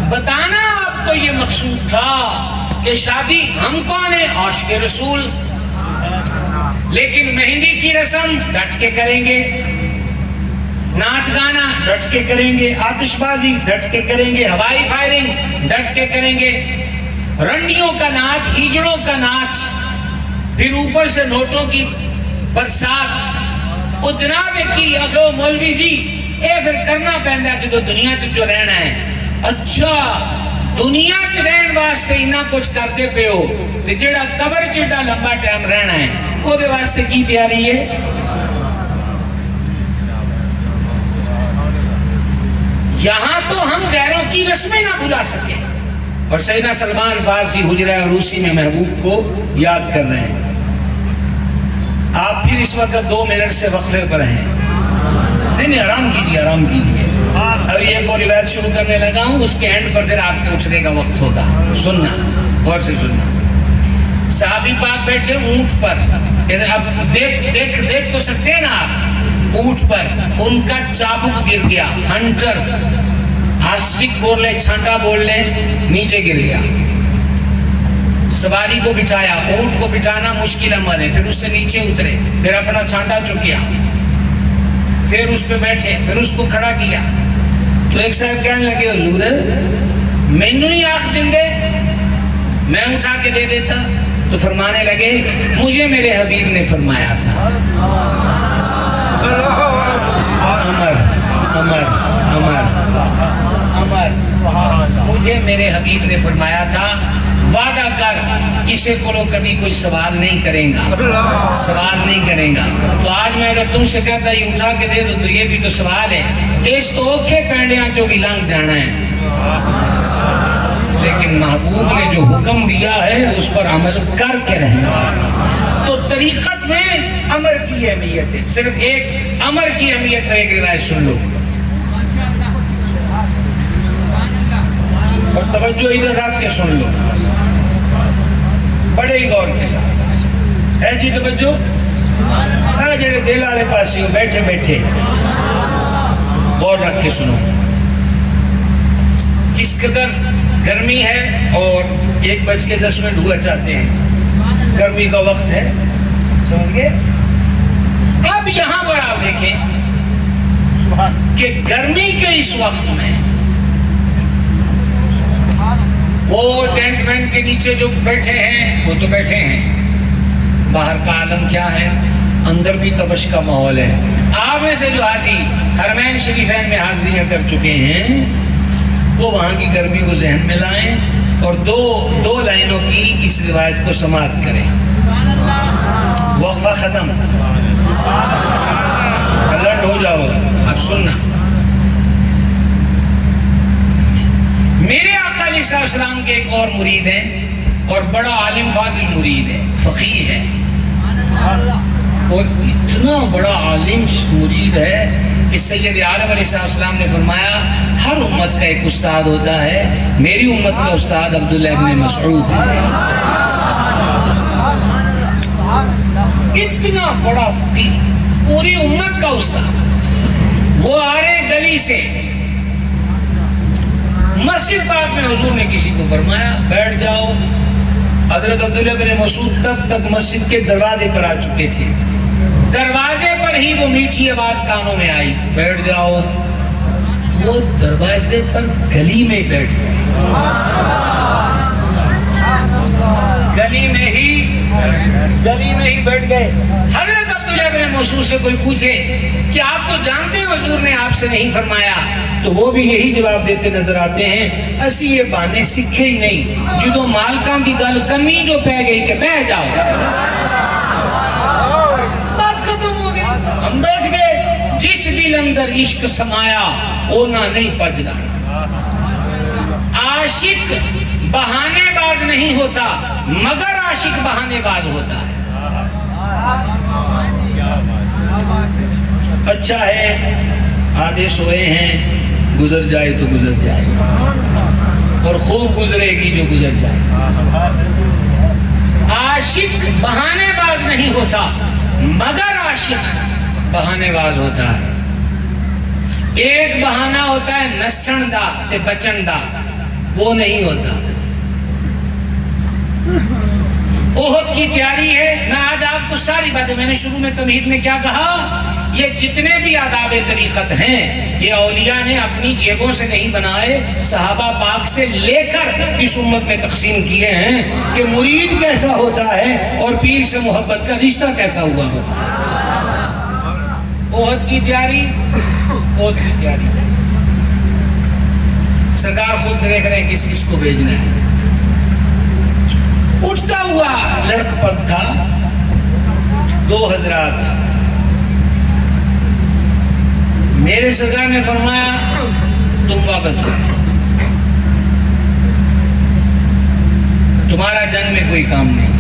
بتانا آپ کو یہ مقصود تھا کہ شادی ہم کون ہیں؟ عاشق رسول، لیکن مہندی کی رسم ڈٹ کے کریں گے، ناچ گانا ڈٹ کے کریں گے، آتش بازی ڈٹ کے کریں گے، ہوائی فائرنگ ڈٹ کے کریں گے، رنڈیوں کا ناچ، ہیجڑوں کا ناچ، پھر اوپر سے نوٹوں کی برسات، وہ جناب کی اگو مولوی جی اے پھر کرنا پہندا ہے کہ دنیا جو رہنا ہے۔ اچھا دنیا چ رہن واسطے اتنا کچھ کرتے پے ہو تے جڑا قبر چ ایڈا لمبا ٹائم رہنا ہے وہ دے واسطے کی تیاری ہے؟ یہاں تو ہم غیروں کی رسمیں نہ بھلا سکے، اور سیدنا سلمان فارسی حجرہ عروسی میں محبوب کو یاد کر رہے ہیں۔ آپ پھر اس وقت 2 منٹ سے وقفے پر ہیں، نہیں آرام کیجیے، آرام کیجیے۔ اب یہ کوئی روایت شروع کرنے لگا ہوں، اس کے اینڈ پر پھر آپ کے اٹھنے کا وقت ہوگا، سننا غور سے سننا۔ صحابی پاک بیٹھے اونٹ پر، اب دیکھ تو سکتے ہیں نا آپ، اونٹ پر ان کا چابک گر گیا، ہنٹر آسٹک بول لے چھانٹا بول لے، نیچے گر گیا۔ سواری کو بٹھایا، اونٹ کو بٹھانا مشکل عمل ہے، پھر اس سے نیچے اترے، پھر اپنا چھانٹا چکیا، پھر اس پہ بیٹھے، پھر اس کو کھڑا کیا۔ تو ایک صاحب کہنے لگے حضور مینوں ہی آنکھ دن دے، میں اٹھا کے دے دیتا۔ تو فرمانے لگے مجھے میرے حبیب نے فرمایا تھا، امر امر امر امر، مجھے میرے حبیب نے فرمایا تھا وعدہ کر کسی کو کبھی کوئی سوال نہیں کرے گا، سوال نہیں کرے گا۔ تو آج میں اگر تم سے کہتا یہ اٹھا کے دے دو تو یہ بھی تو سوال ہے، اس تو اوکھے پینڈیاں چو بھی لنگ جانا ہے، لیکن محبوب نے جو حکم دیا ہے اس پر عمل کر کے رہنا ہے۔ تو طریقت میں امر کی اہمیت ہے، صرف ایک امر کی اہمیت پر ایک روایت سن لو اور توجہ ادھر رکھ کے سن لو بڑے ہی غور کے ساتھ، ہے جی توجہ؟ ہاں جڑے دل والے پاس ہو بیٹھے بیٹھے غور رکھ کے سنو۔ کس قدر گرمی ہے اور 1:10 ہوا چاہتے ہیں، گرمی کا وقت ہے، سمجھ گئے؟ اب یہاں پر آپ دیکھیں کہ گرمی کے اس وقت میں وہ ٹینٹ وینٹ کے نیچے جو بیٹھے ہیں وہ تو بیٹھے ہیں، باہر کا عالم کیا ہے، اندر بھی تبش کا ماحول ہے۔ آپ میں سے جو حاجی حرمین شریفین میں حاضریاں کر چکے ہیں وہ وہاں کی گرمی کو ذہن میں لائیں اور دو لائنوں کی اس روایت کو سماعت کریں. وقفہ ختم. الرٹ ہو جاؤ. اب سننا. میرے آقا علیہ السلام کے ایک اور مرید ہیں اور بڑا عالم فاضل مرید ہے, فقیہ ہے, اور اتنا بڑا عالم مرید ہے کہ سید عالم علیہ السلام نے فرمایا ہر امت کا ایک استاد ہوتا ہے, میری امت کا استاد عبداللہ ابن مسعود ہے. اتنا بڑا فقیہ, پوری امت کا استاد. وہ آ رہے گلی سے مسجد پاک میں, حضور نے کسی کو فرمایا بیٹھ جاؤ. حضرت عبداللہ بن مسعود تک مسجد کے دروازے پر آ چکے تھے. دروازے پر ہی وہ میٹھی آواز کانوں میں آئی, بیٹھ جاؤ. وہ دروازے پر گلی میں بیٹھ گئے. گلی میں ہی بیٹھ گئے. حضرت عبداللہ بن مسعود سے کوئی پوچھے کہ آپ تو جانتے ہیں حضور نے آپ سے نہیں فرمایا, تو وہ بھی یہی جواب دیتے نظر آتے ہیں, اسی یہ بانے سکھے ہی نہیں, جدو مالکاں کی گل کرنی جو پہ گئی کہ بہ جاؤ. بات ختم ہو گئی, ہم بیٹھ گئے. جس دل اندر عشق سمایا اونا نہیں پج لانا. عاشق بہانے باز نہیں ہوتا, مگر عاشق بہانے باز ہوتا ہے. اچھا ہے آدھے سوئے ہیں, گزر جائے تو گزر جائے, اور خوب گزرے گی جو گزر جائے. عاشق بہانے باز نہیں ہوتا, مگر عاشق بہانے باز ہوتا ہے. ایک بہانہ ہوتا ہے نسن دا تے بچن دا, وہ نہیں ہوتا. احد کی تیاری ہے. میں آج آپ کو ساری باتیں, میں نے شروع میں تمہید میں کیا کہا, یہ جتنے بھی آداب طریقت ہیں یہ اولیاء نے اپنی جیبوں سے نہیں بنائے, صحابہ پاک سے لے کر اس امت میں تقسیم کیے ہیں کہ مرید کیسا ہوتا ہے اور پیر سے محبت کا رشتہ کیسا ہوا ہوتا ہے. احد کی تیاری, سرکار خود دیکھ رہے ہیں کس کس کو بھیجنا ہے. اٹھتا ہوا لڑکپن تھا. 2 حضرات. میرے سرکار نے فرمایا تم واپس جاؤ, تمہارا جنگ میں کوئی کام نہیں ہے,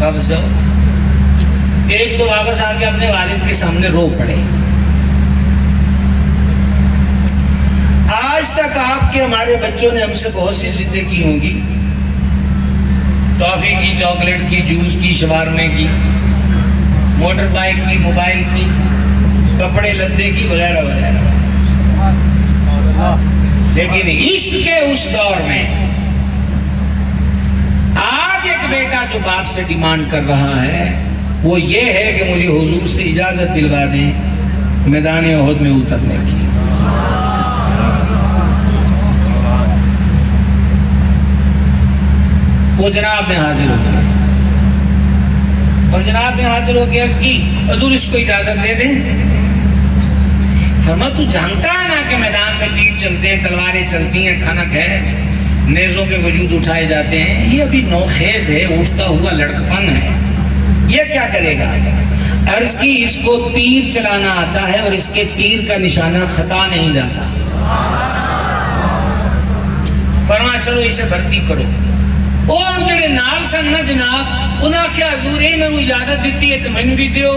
واپس جاؤ. ایک تو واپس آ کے اپنے والد کے سامنے رو پڑے. آج تک آپ کے ہمارے بچوں نے ہم سے بہت سی ضدیں کی ہوں گی, ٹافی کی, چاکلیٹ کی, جوس کی, شوارمے کی, موٹر بائک کی, موبائل کی, کپڑے لدے کی, وغیرہ وغیرہ. لیکن عشق کے اس دور میں آج ایک بیٹا جو باپ سے ڈیمانڈ کر رہا ہے وہ یہ ہے کہ مجھے حضور سے اجازت دلوا دیں میدان احد میں اترنے کی. وہ جناب میں حاضر ہو گئے, اور جناب میں حاضر ہو کے عرض کی حضور اس کو اجازت دے دیں. فرمایا تو جانتا ہے نا کہ میدان میں تیر چلتے ہیں, تلواریں چلتی ہیں, کھنک ہے, نیزوں پہ وجود اٹھائے جاتے ہیں, یہ ابھی نوخیز ہے, اٹھتا ہوا لڑکپن ہے, یہ کیا کرے گا. عرض کی اس کو تیر چلانا آتا ہے اور اس کے تیر کا نشانہ خطا نہیں جاتا. فرمایا چلو اسے بھرتی کرو. اور جڑے نال سن نا جناب, انہاں کیا حضور نے اجازت دیتی ہے تو میں بھی دیو.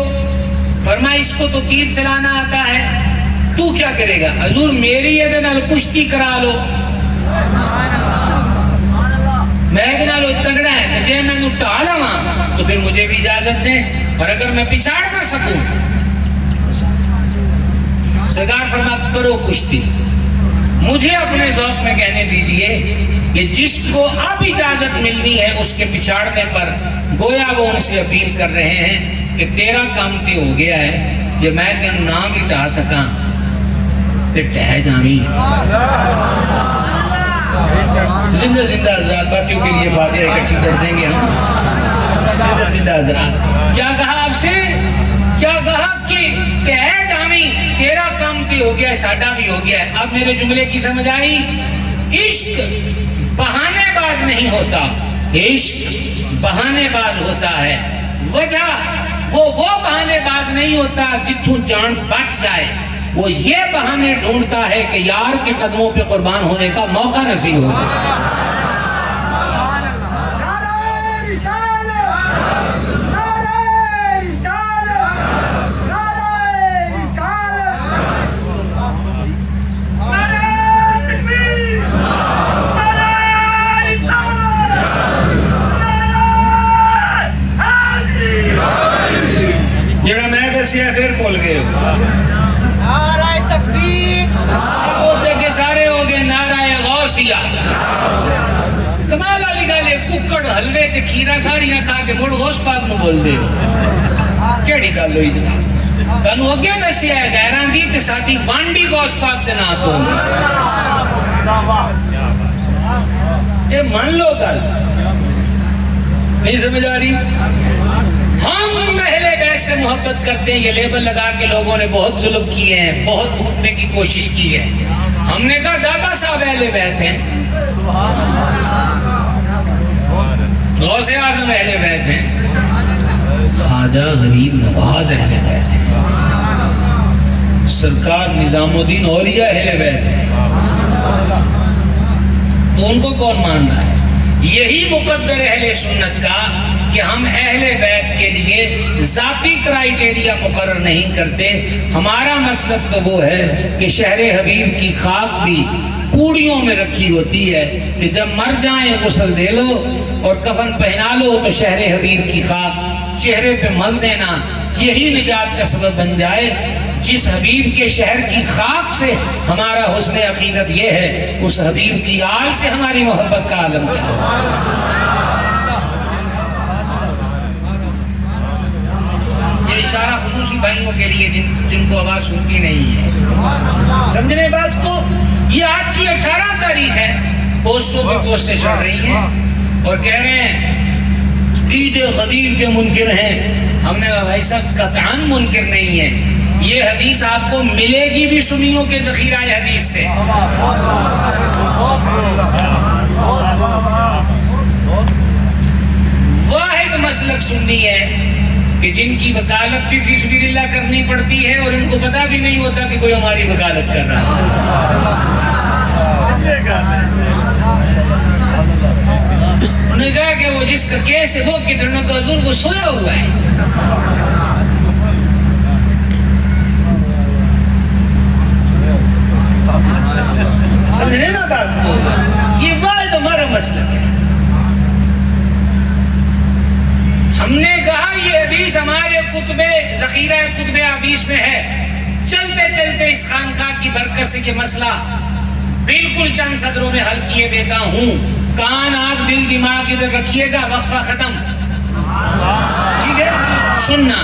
فرمایا اس کو تو تیر چلانا آتا ہے, تو کیا کرے گا. حضور میری یہ نال کشتی کرا لو, میں یہ نال تگڑا ہے تو جے میں نو ٹالا ہاں تو پھر مجھے بھی اجازت دیں, اور اگر میں پچھاڑ نہ سکوں. سرکار فرمایا کرو کشتی. مجھے اپنے ذوق میں کہنے دیجئے کہ جس کو اب اجازت ملنی ہے اس کے پچھاڑنے پر گویا وہ ان سے اپیل کر رہے ہیں کہ تیرا کام تے ہو گیا ہے, جو میں تین نام ہی ٹھا سکاں تے ٹہ جامی. زندہ زندہ حضرات, باقیوں کے لیے فاتحہ اکٹھی پڑھ دیں گے ہم. زندہ زندہ حضرات, کیا کہا آپ سے, کیا کہا کہ ٹہ جامی, تیرا کام تے ہو گیا ہے, ساڈا بھی ہو گیا ہے. اب میرے جملے کی سمجھ آئی. عشق بہانے باز باز نہیں ہوتا، عشق بہانے باز ہوتا ہے۔ وجہ وہ بہانے باز نہیں ہوتا جتوں جان بچ جائے، وہ یہ بہانے ڈھونڈتا ہے کہ یار کے قدموں پہ قربان ہونے کا موقع نصیب ہو جائے۔ جڑا میں دسیا پھر بھول گئے ہو۔ نعرہ تکبیر، کے سارے ہو گئے نعرہ غوثیہ۔ کمال والی گل ہے، ککڑ حلوے تے کھیرا ساڑیاں کھا کے مڑ غوث پاک نو بول دے ہو، کیڑی گل ہوئی جناب؟ تانوں اگے دسیا ہے غیراں دی تے ساڈی وانڈی غوث پاک دے نام تو یہ مان لو گل نہیں سمجھ آ رہی؟ ہم اہل بیت سے محبت کرتے ہیں، یہ لیبل لگا کے لوگوں نے بہت ظلم کیے ہیں، بہت بھونٹنے کی کوشش کی ہے۔ ہم نے کہا دادا صاحب اہل بیت ہیں، غوث اعظم اہل بیت ہیں، خواجہ غریب نواز اہل بیت ہیں، سرکار نظام الدین اولیاء اہل بیت ہیں، تو ان کو کون مان رہا ہے؟ یہی مقدر اہل سنت کا کہ ہم اہل بیت کے لیے ذاتی کرائیٹیریا مقرر نہیں کرتے۔ ہمارا مسلک تو وہ ہے کہ شہر حبیب کی خاک بھی پوڑیوں میں رکھی ہوتی ہے کہ جب مر جائیں غسل دے لو اور کفن پہنا لو تو شہر حبیب کی خاک چہرے پہ مل دینا، یہی نجات کا سبب بن جائے۔ جس حبیب کے شہر کی خاک سے ہمارا حسن عقیدت یہ ہے، اس حبیب کی آل سے ہماری محبت کا عالم کیا ہے۔ یہ اشارہ خصوصی بھائیوں کے لیے جن کو آواز سنتی نہیں ہے، سمجھنے بات کو۔ یہ آج کی 18 تاریخ ہے، پوسٹوں پہ پوسٹیں چڑھ رہی ہیں اور کہہ رہے ہیں عید غدیر کے منکر ہیں۔ ہم نے کہا بھائی صاحب قطعاً منکر نہیں ہے، یہ حدیث آپ کو ملے گی بھی سنیوں کے ذخیرہ حدیث سے۔ واحد مسلک سنی ہے کہ جن کی وکالت بھی فی سبیل اللہ کرنی پڑتی ہے اور ان کو پتہ بھی نہیں ہوتا کہ کوئی ہماری وکالت کر رہا ہے۔ انہوں نے کہا کہ وہ جس کا کیس ہے وہ کتنوں کا حضور وہ سویا ہوا ہے۔ سمجھنے نا بات کو، یہ واحد ہمارا مسلک ہے۔ ہم نے کہا یہ حدیث ہمارے ذخیرہ کتب حدیث میں ہے، چلتے چلتے اس خانقاہ کی برکت سے یہ مسئلہ بالکل چند صدروں میں حل کیے دیتا ہوں۔ کان آنکھ دل دماغ ادھر رکھیے گا، وقفہ ختم، ٹھیک ہے؟ سننا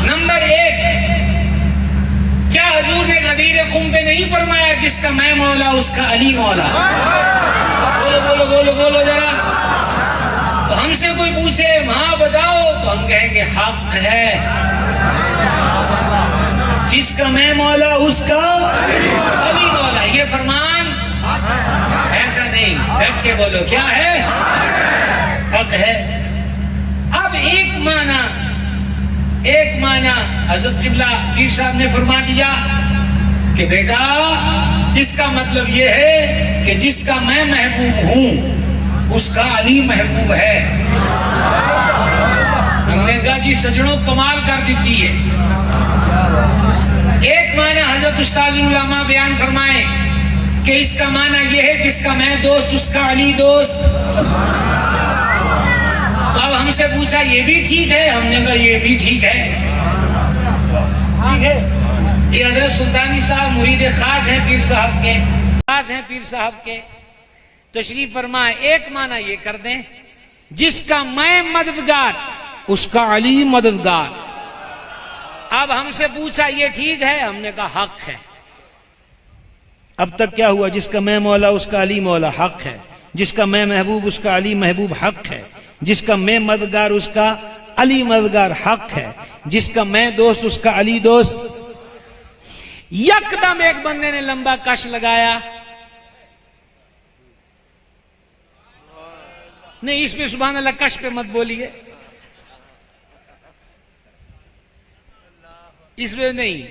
نمبر 1، کیا حضور نے غدیر خم پہ نہیں فرمایا جس کا میں مولا اس کا علی مولا؟ بولو بولو بولو بولو ذرا۔ تو ہم سے کوئی پوچھے وہاں بتاؤ تو ہم کہیں گے حق ہے، جس کا میں مولا اس کا علی مولا۔ یہ فرمان ایسا نہیں، بیٹھ کے بولو کیا ہے؟ حق ہے۔ اب ایک معنی حضرت قبلہ پیر صاحب نے فرما دیا کہ بیٹا اس کا مطلب یہ ہے کہ جس کا میں محبوب ہوں اس کا علی محبوب ہے۔ ہم نے کہا جی سجنوں کمال کر دیتی ہے۔ ایک معنی حضرت استاد العلماء بیان فرمائیں کہ اس کا معنی یہ ہے جس کا میں دوست اس کا علی دوست۔ اب ہم سے پوچھا یہ بھی ٹھیک ہے؟ ہم نے کہا یہ بھی ٹھیک ہے۔ ٹھیک ہے، یہ حضرت سلطانی صاحب مرید خاص ہیں پیر صاحب کے، تشریف فرمائے۔ ایک معنی یہ کر دیں جس کا میں مددگار اس کا علی مددگار۔ اب ہم سے پوچھا یہ ٹھیک ہے؟ ہم نے کہا حق ہے۔ اب تک کیا ہوا؟ جس کا میں مولا اس کا علی مولا حق ہے، جس کا میں محبوب اس کا علی محبوب حق ہے، جس کا میں مددگار اس کا علی مددگار حق ہے، جس کا میں دوست اس کا علی دوست۔ یکدم ایک بندے نے لمبا کش لگایا، نہیں اس پہ سبحان اللہ کش پہ مت بولیے، اس میں نہیں.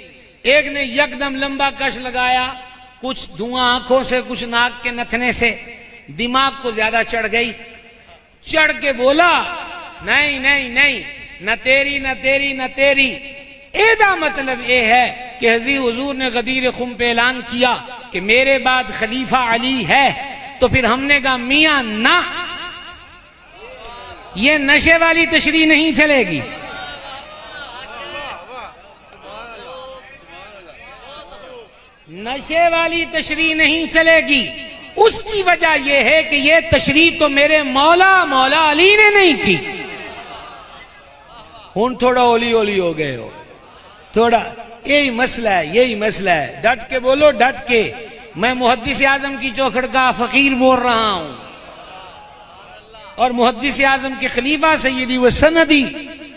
ایک نے یکدم لمبا کش لگایا، کچھ دھواں آنکھوں سے کچھ ناک کے نتھنے سے، دماغ کو زیادہ چڑھ گئی، چڑھ کے بولا نہیں نہیں نہیں، نہ تیری نہ تیری نہ تیری. ایدا مطلب یہ ہے کہ حضور نے غدیر خم پہ اعلان کیا کہ میرے بعد خلیفہ علی ہے، تو پھر ہم نے کہا میاں نہ، یہ نشے والی تشریح نہیں چلے گی. نشے والی تشریح نہیں چلے گی. اس کی وجہ یہ ہے کہ یہ تشریح تو میرے مولا علی نے نہیں کی. ہن تھوڑا اولی اولی ہو گئے ہو تھوڑا، یہی مسئلہ ہے، یہی مسئلہ ہے. ڈٹ کے بولو، ڈٹ کے. میں محدث اعظم کی چوکھٹ کا فقیر بول رہا ہوں، اور محدث اعظم کے خلیفہ سیدی و سندی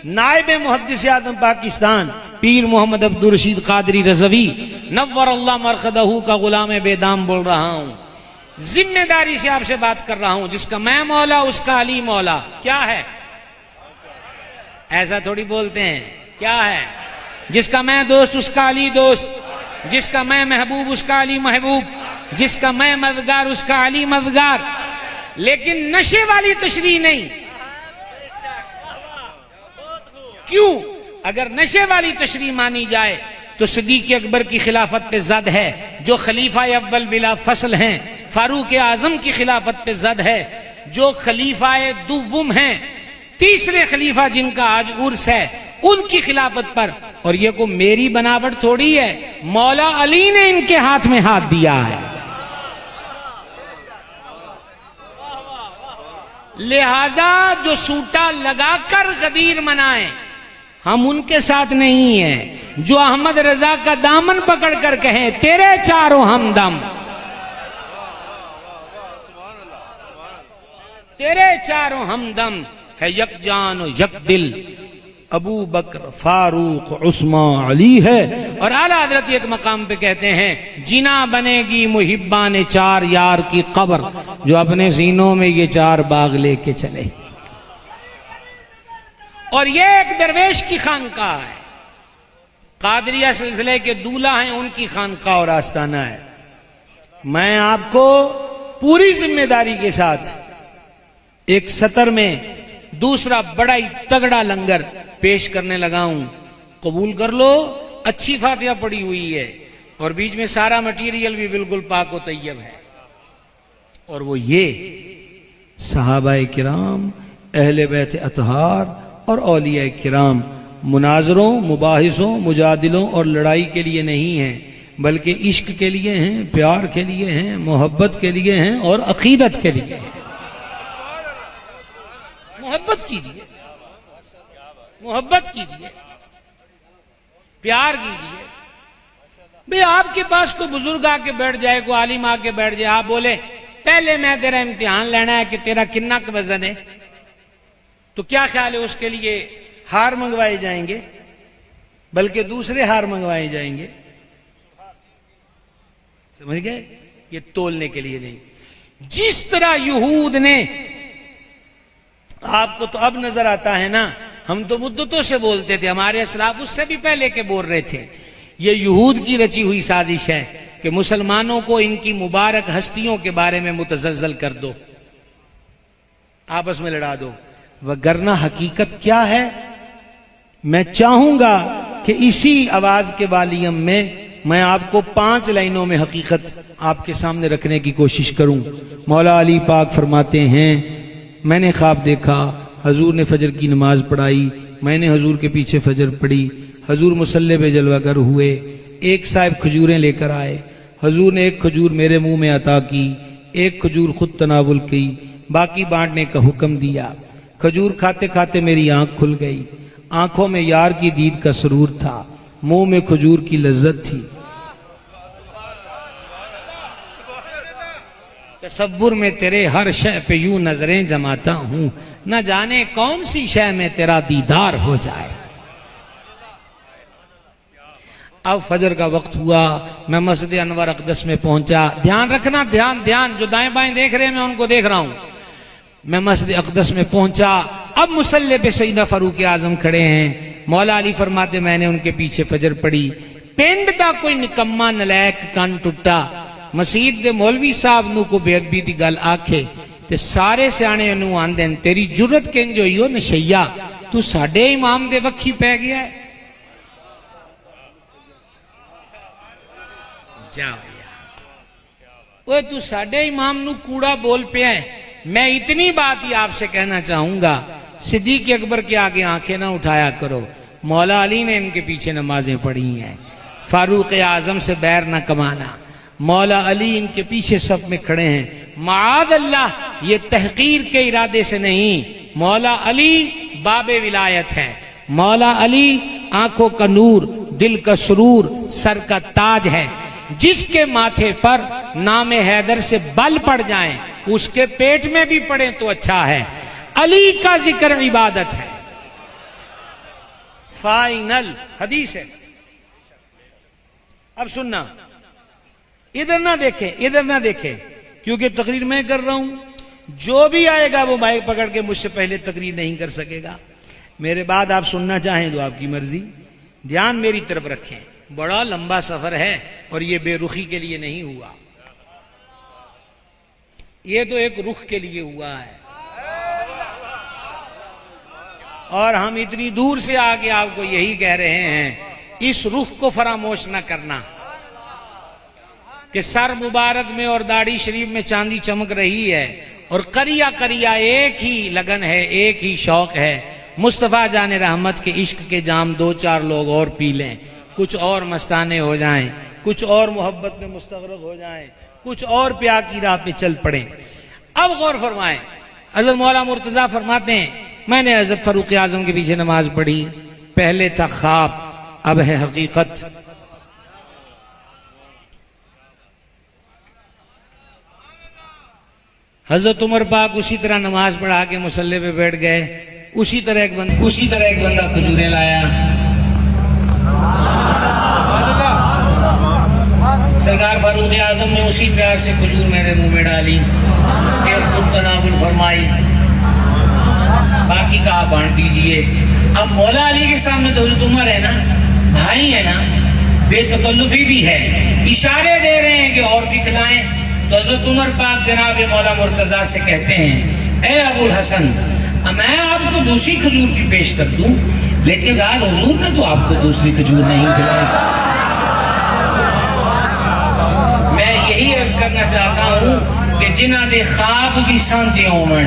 نائب محدث اعظم پاکستان پیر محمد عبدالرشید قادری رضوی نور اللہ مرقدہ کا غلام بے دام بول رہا ہوں. ذمہ داری سے آپ سے بات کر رہا ہوں. جس کا میں مولا اس کا علی مولا. کیا ہے؟ ایسا تھوڑی بولتے ہیں. کیا ہے؟ جس کا میں دوست اس کا علی دوست، جس کا میں محبوب اس کا علی محبوب، جس کا میں مددگار اس کا علی مددگار. لیکن نشے والی تشریح نہیں. کیوں؟ اگر نشے والی تشریح مانی جائے تو صدیق اکبر کی خلافت پہ زد ہے، جو خلیفہ اول بلا فصل ہیں. فاروق اعظم کی خلافت پہ زد ہے، جو خلیفہ دوم ہیں، تیسرے خلیفہ جن کا آج عرس ہے، ان کی خلافت پر. اور یہ کو میری بناوٹ تھوڑی ہے، مولا علی نے ان کے ہاتھ میں ہاتھ دیا ہے. لہذا جو سوٹا لگا کر غدیر منائیں، ہم ان کے ساتھ نہیں ہیں. جو احمد رضا کا دامن پکڑ کر کہیں تیرے چاروں ہمدم، تیرے چاروں ہمدم ہے، یک جان و یک دل ابو بکر فاروق عثمان علی ہے. اور اعلیٰ حضرت ایک مقام پہ کہتے ہیں جنا بنے گی محبان چار یار کی قبر، جو اپنے سینوں میں یہ چار باغ لے کے چلے. اور یہ ایک درویش کی خانقاہ ہے، قادریہ سلسلے کے دولہ ہیں، ان کی خانقاہ اور آستانہ ہے. میں آپ کو پوری ذمہ داری کے ساتھ ایک سطر میں دوسرا بڑا ہی تگڑا لنگر پیش کرنے لگا ہوں. قبول کر لو. اچھی فاتحہ پڑی ہوئی ہے اور بیچ میں سارا مٹیریل بھی بالکل پاک و طیب ہے. اور وہ یہ صحابہ کرام، اہل بیت اطہار اور اولیاء کرام مناظروں، مباحثوں، مجادلوں اور لڑائی کے لیے نہیں ہیں، بلکہ عشق کے لیے ہیں، پیار کے لیے ہیں، محبت کے لیے ہیں اور عقیدت کے لیے ہیں. محبت کیجئے، محبت کیجئے، پیار کیجئے. بھئی آپ کے پاس کوئی بزرگ آ کے بیٹھ جائے، کوئی عالم آ کے بیٹھ جائے، آپ بولے پہلے میں تیرا امتحان لینا ہے کہ تیرا کتنا وزن ہے، تو کیا خیال ہے اس کے لیے ہار منگوائے جائیں گے، بلکہ دوسرے ہار منگوائے جائیں گے. سمجھ گئے؟ یہ تولنے کے لیے نہیں. جس طرح یہود نے، آپ کو تو اب نظر آتا ہے نا، ہم تو مدتوں سے بولتے تھے، ہمارے اسلاف اس سے بھی پہلے کے بول رہے تھے. یہ یہود کی رچی ہوئی سازش ہے کہ مسلمانوں کو ان کی مبارک ہستیوں کے بارے میں متزلزل کر دو، آپس میں لڑا دو. وگرنہ حقیقت کیا ہے؟ میں چاہوں گا کہ اسی آواز کے والیم میں آپ کو 5 لائنوں میں حقیقت آپ کے سامنے رکھنے کی کوشش کروں. مولا علی پاک فرماتے ہیں میں نے خواب دیکھا، حضور نے فجر کی نماز پڑھائی، میں نے حضور کے پیچھے فجر پڑھی، حضور مصلی پہ جلوہ گر ہوئے، ایک صاحب کھجوریں لے کر آئے، حضور نے ایک کھجور میرے منہ میں عطا کی، ایک کھجور خود تناول کی، باقی بانٹنے کا حکم دیا. کھجور کھاتے کھاتے میری آنکھ کھل گئی، آنکھوں میں یار کی دید کا سرور تھا، منہ میں کھجور کی لذت تھی. تصور میں تیرے ہر شے پہ یوں نظریں جماتا ہوں، نہ جانے کون سی شے میں تیرا دیدار ہو جائے. اب فجر کا وقت ہوا، میں مسجد انور اقدس میں پہنچا. دھیان رکھنا، دھیان، جو دائیں بائیں دیکھ رہے ہیں میں ان کو دیکھ رہا ہوں. میں مسجد اقدس میں پہنچا، اب مصلی پہ سیدنا فاروق اعظم کھڑے ہیں، مولا علی فرماتے میں نے ان کے پیچھے فجر پڑھی، پنڈ دا کوئی نکما نلائک کان ٹوٹا، مسجد دے مولوی صاحب نو کو بے ادبی دی گل آکھے تے سارے سیانے انو آندن تیری جرت کنج ہوئی ہو نشیا، تو ساڈے امام دے وکھی پہ گیا ہے۔ جاؤ یار، اوہ تو ساڈے امام نو کوڑا بول پہ ہے۔ میں اتنی بات ہی آپ سے کہنا چاہوں گا، صدیق اکبر کے آگے آنکھیں نہ اٹھایا کرو، مولا علی نے ان کے پیچھے نمازیں پڑھی ہیں، فاروق اعظم سے بیر نہ کمانا، مولا علی ان کے پیچھے سب میں کھڑے ہیں، معاذ اللہ یہ تحقیر کے ارادے سے نہیں، مولا علی باب ولایت ہے، مولا علی آنکھوں کا نور، دل کا سرور، سر کا تاج ہے، جس کے ماتھے پر نام حیدر سے بل پڑ جائیں اس کے پیٹ میں بھی پڑیں تو اچھا ہے، علی کا ذکر عبادت ہے، فائنل حدیث ہے۔ اب سننا، ادھر نہ دیکھیں، ادھر نہ دیکھیں، کیونکہ تقریر میں کر رہا ہوں، جو بھی آئے گا وہ مائک پکڑ کے مجھ سے پہلے تقریر نہیں کر سکے گا، میرے بعد آپ سننا چاہیں تو آپ کی مرضی، دھیان میری طرف رکھیں، بڑا لمبا سفر ہے اور یہ بے رخی کے لیے نہیں ہوا، یہ تو ایک رخ کے لیے ہوا ہے، اور ہم اتنی دور سے آگے آپ کو یہی کہہ رہے ہیں، اس رخ کو فراموش نہ کرنا کہ سر مبارک میں اور داڑھی شریف میں چاندی چمک رہی ہے، اور کریا کریا ایک ہی لگن ہے، ایک ہی شوق ہے، مصطفیٰ جان رحمت کے عشق کے جام دو چار لوگ اور پی لیں، کچھ اور مستانے ہو جائیں، کچھ اور محبت میں مستغرق ہو جائیں، کچھ اور پیار کی راہ پہ چل پڑیں۔ اب غور فرمائیں، حضرت مولا مرتضیٰ فرماتے ہیں میں نے حضرت فاروق اعظم کے پیچھے نماز پڑھی، پہلے تھا خواب اب ہے حقیقت، حضرت عمر پاک اسی طرح نماز پڑھا کے مصلی پہ بیٹھ گئے، اسی طرح ایک بندہ کھجوریں لایا، سرکار فاروق اعظم نے اسی پیار سے کھجور میرے منہ میں ڈالی، ایک خود تناول فرمائی، باقی کا آپ بانٹ دیجئے۔ اب مولا علی کے سامنے تو حضرت عمر ہے نا، بھائی ہے نا، بے تکلفی بھی ہے، اشارے دے رہے ہیں کہ اور بھی کھلائیں، تو حضرت عمر پاک جناب مولا مرتضیٰ سے کہتے ہیں اے ابو الحسن، میں آپ کو دوسری کھجور بھی پیش کر دوں، لیکن رات حضور نے تو آپ کو دوسری کھجور نہیں کھلائی۔ میں یہی عرض کرنا چاہتا ہوں کہ جنہاں دے خواب بھی سانجے ہومن،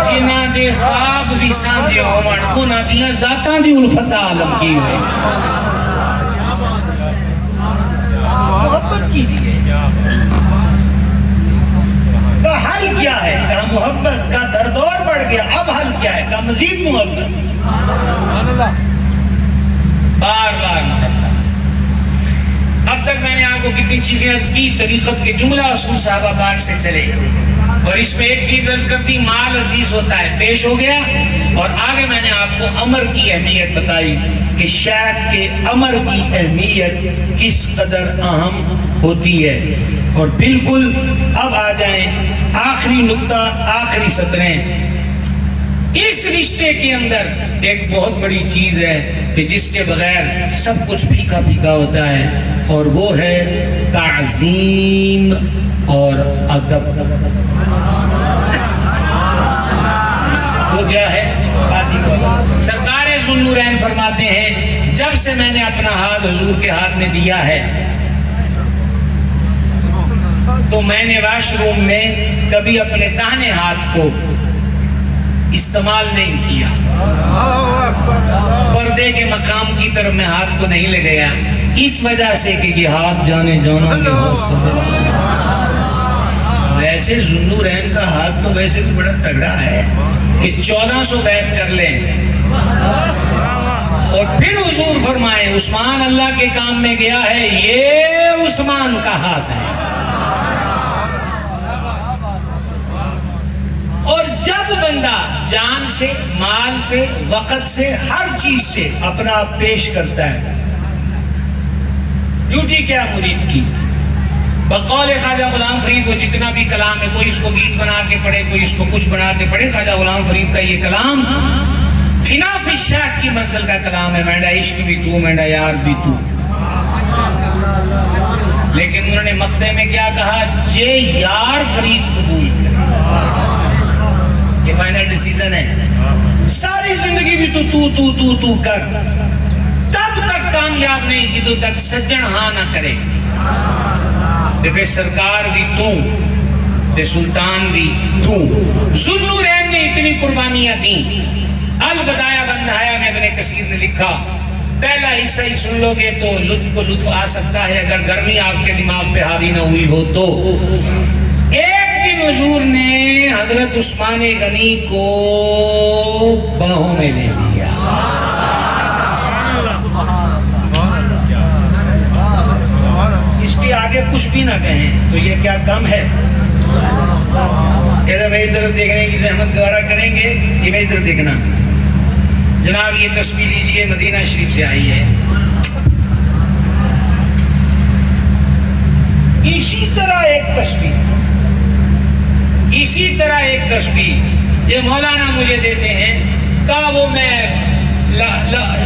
جنہاں دے خواب بھی سانجے ہومن، انہاں دیاں ذاتاں دی الفت عالم کی ہوئے، محبت کیجئے۔ تو حل کیا ہے؟ کہا محبت کا درد اور بڑھ گیا، اب حل کیا ہے؟ کہا مزید محبت، بار بار محبت۔ اب تک میں نے آپ کو کتنی چیزیں عرض کی، طریقت کے جملہ اصول صحابہ پاک سے چلے، اور اس میں ایک چیز عرض کرتی، مال عزیز ہوتا ہے، پیش ہو گیا، اور آگے میں نے آپ کو امر کی اہمیت بتائی کہ شیخ کے امر کی اہمیت کس قدر اہم ہوتی ہے۔ اور بالکل اب آ جائیں آخری نقطہ، آخری سطریں، اس رشتے کے اندر ایک بہت بڑی چیز ہے کہ جس کے بغیر سب کچھ پھیکا پھیکا ہوتا ہے، اور وہ ہے تعظیم اور ادب۔ وہ کیا ہے؟ سرکار ذوالنورین فرماتے ہیں جب سے میں نے اپنا ہاتھ حضور کے ہاتھ میں دیا ہے تو میں نے واش روم میں کبھی اپنے داہنے ہاتھ کو استعمال نہیں کیا، پردے کے مقام کی طرف میں ہاتھ کو نہیں لے گیا، اس وجہ سے کہ یہ ہاتھ جانے جانوں کے بہت سمجھ۔ ویسے ذوالنورین کا ہاتھ تو ویسے بھی بڑا تگڑا ہے کہ 1400 بیعت کر لیں، اور پھر حضور فرمائے عثمان اللہ کے کام میں گیا ہے، یہ عثمان کا ہاتھ ہے۔ اور جب بندہ جان سے، مال سے، وقت سے، ہر چیز سے اپنا آپ پیش کرتا ہے، ڈیوٹی کیا مرید کی، بقول خواجہ غلام فرید وہ جتنا بھی کلام ہے، کوئی اس کو گیت بنا کے پڑھے، کوئی اس کو کچھ بنا کے پڑھے، خواجہ غلام فرید کا یہ کلام فنا فی الشاخ کی منزل کا کلام ہے، مینڈا عشق بھی تو، مینڈا یار بھی تو. لیکن انہوں نے مقطع میں کیا کہا؟ جے یار فرید قبول کرے. یہ فائنل ڈیسیزن ہے. ساری زندگی بھی تو کر، تب تک کامیاب نہیں جدو تک سجن ہاں نہ کرے. تے پھر سرکار بھی تو تے سلطان بھی تو. ذوالنورین نے اتنی قربانیاں دی. البدایہ والنہایہ میں ابن کثیر نے لکھا، پہلا حصہ ہی سن لو گے تو لطف کو لطف آ سکتا ہے اگر گرمی آپ کے دماغ پہ حاوی نہ ہوئی ہو تو. ایک دن حضور نے حضرت عثمان غنی کو باہوں میں لے لیا. اس کے آگے کچھ بھی نہ کہیں تو یہ کیا کم ہے؟ ادھر میری طرف دیکھنے کی زحمت گوارا کریں گے. یہ میری طرف دیکھنا جناب. یہ تصویر لیجئے، مدینہ شریف سے آئی ہے. اسی طرح ایک تصویر یہ مولانا مجھے دیتے ہیں. کہا وہ میں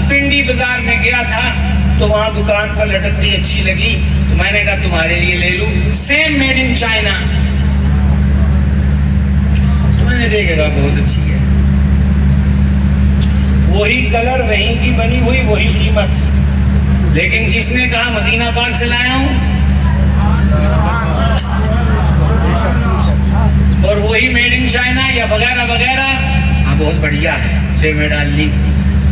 پنڈی بازار میں گیا تھا تو وہاں دکان پر لٹکتی اچھی لگی تو میں نے کہا تمہارے لیے لے لوں. Same made in China. تو میں نے دیکھا بہت اچھی ہے، وہی کلر، وہیں کی بنی ہوئی، وہی قیمت. لیکن جس نے کہا مدینہ پاک سے لایا ہوں اور وہی میڈ ان چائنا یا وغیرہ وغیرہ، ہاں بہت بڑھیا ہے، سے میں ڈال لی.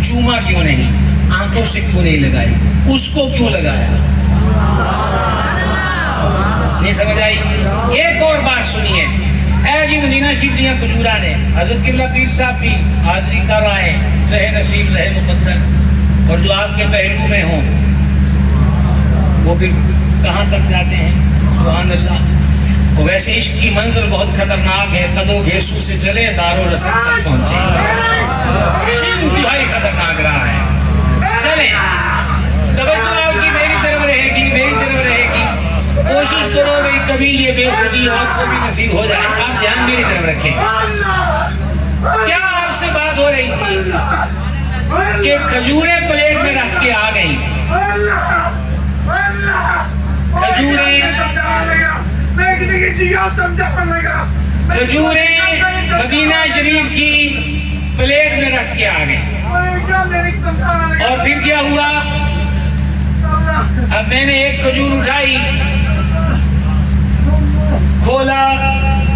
چوما کیوں نہیں؟ آنکھوں سے کیوں نہیں لگائی؟ اس کو کیوں لگایا؟ نہیں سمجھ آئی؟ ایک اور بات سنیے. اے جی مدینہ شریف دیا کجورا نے حضرت قبلہ پیر صاحب بھی حاضری کر رہے ہیں، زہ نصیب زہ مقدر، اور جو آپ کے پہلو میں ہوں وہ پھر کہاں تک جاتے ہیں؟ سبحان اللہ. ویسے عشق کی منزل بہت خطرناک ہے. قدو گھیسو سے چلے دار و رسد تک پہنچے. انتہائی خطرناک رہا ہے. چلیں، توجہ آپ کی میری طرف رہے گی. کوشش کرو بھئی کبھی یہ بے خودی آپ کو بھی نصیب ہو جائے. آپ دھیان میری طرف رکھیں. کیا آپ سے بات ہو رہی تھی کہ کھجوریں پلیٹ میں رکھ کے آ گئی. کھجوریں مدینہ شریف کی پلیٹ میں رکھ کے آ گئی. اور پھر کیا ہوا؟ اب میں نے ایک کھجور اٹھائی، کھولا،